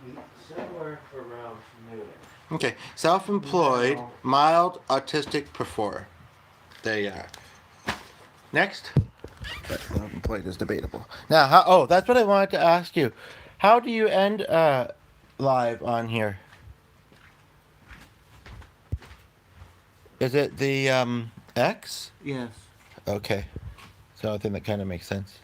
eat somewhere around noon. Okay, self-employed, mild autistic performer. There you are. Next. But self-employed is debatable. Now, that's what I wanted to ask you. How do you end live on here? Is it the X? Yes. Okay. So I think that kind of makes sense.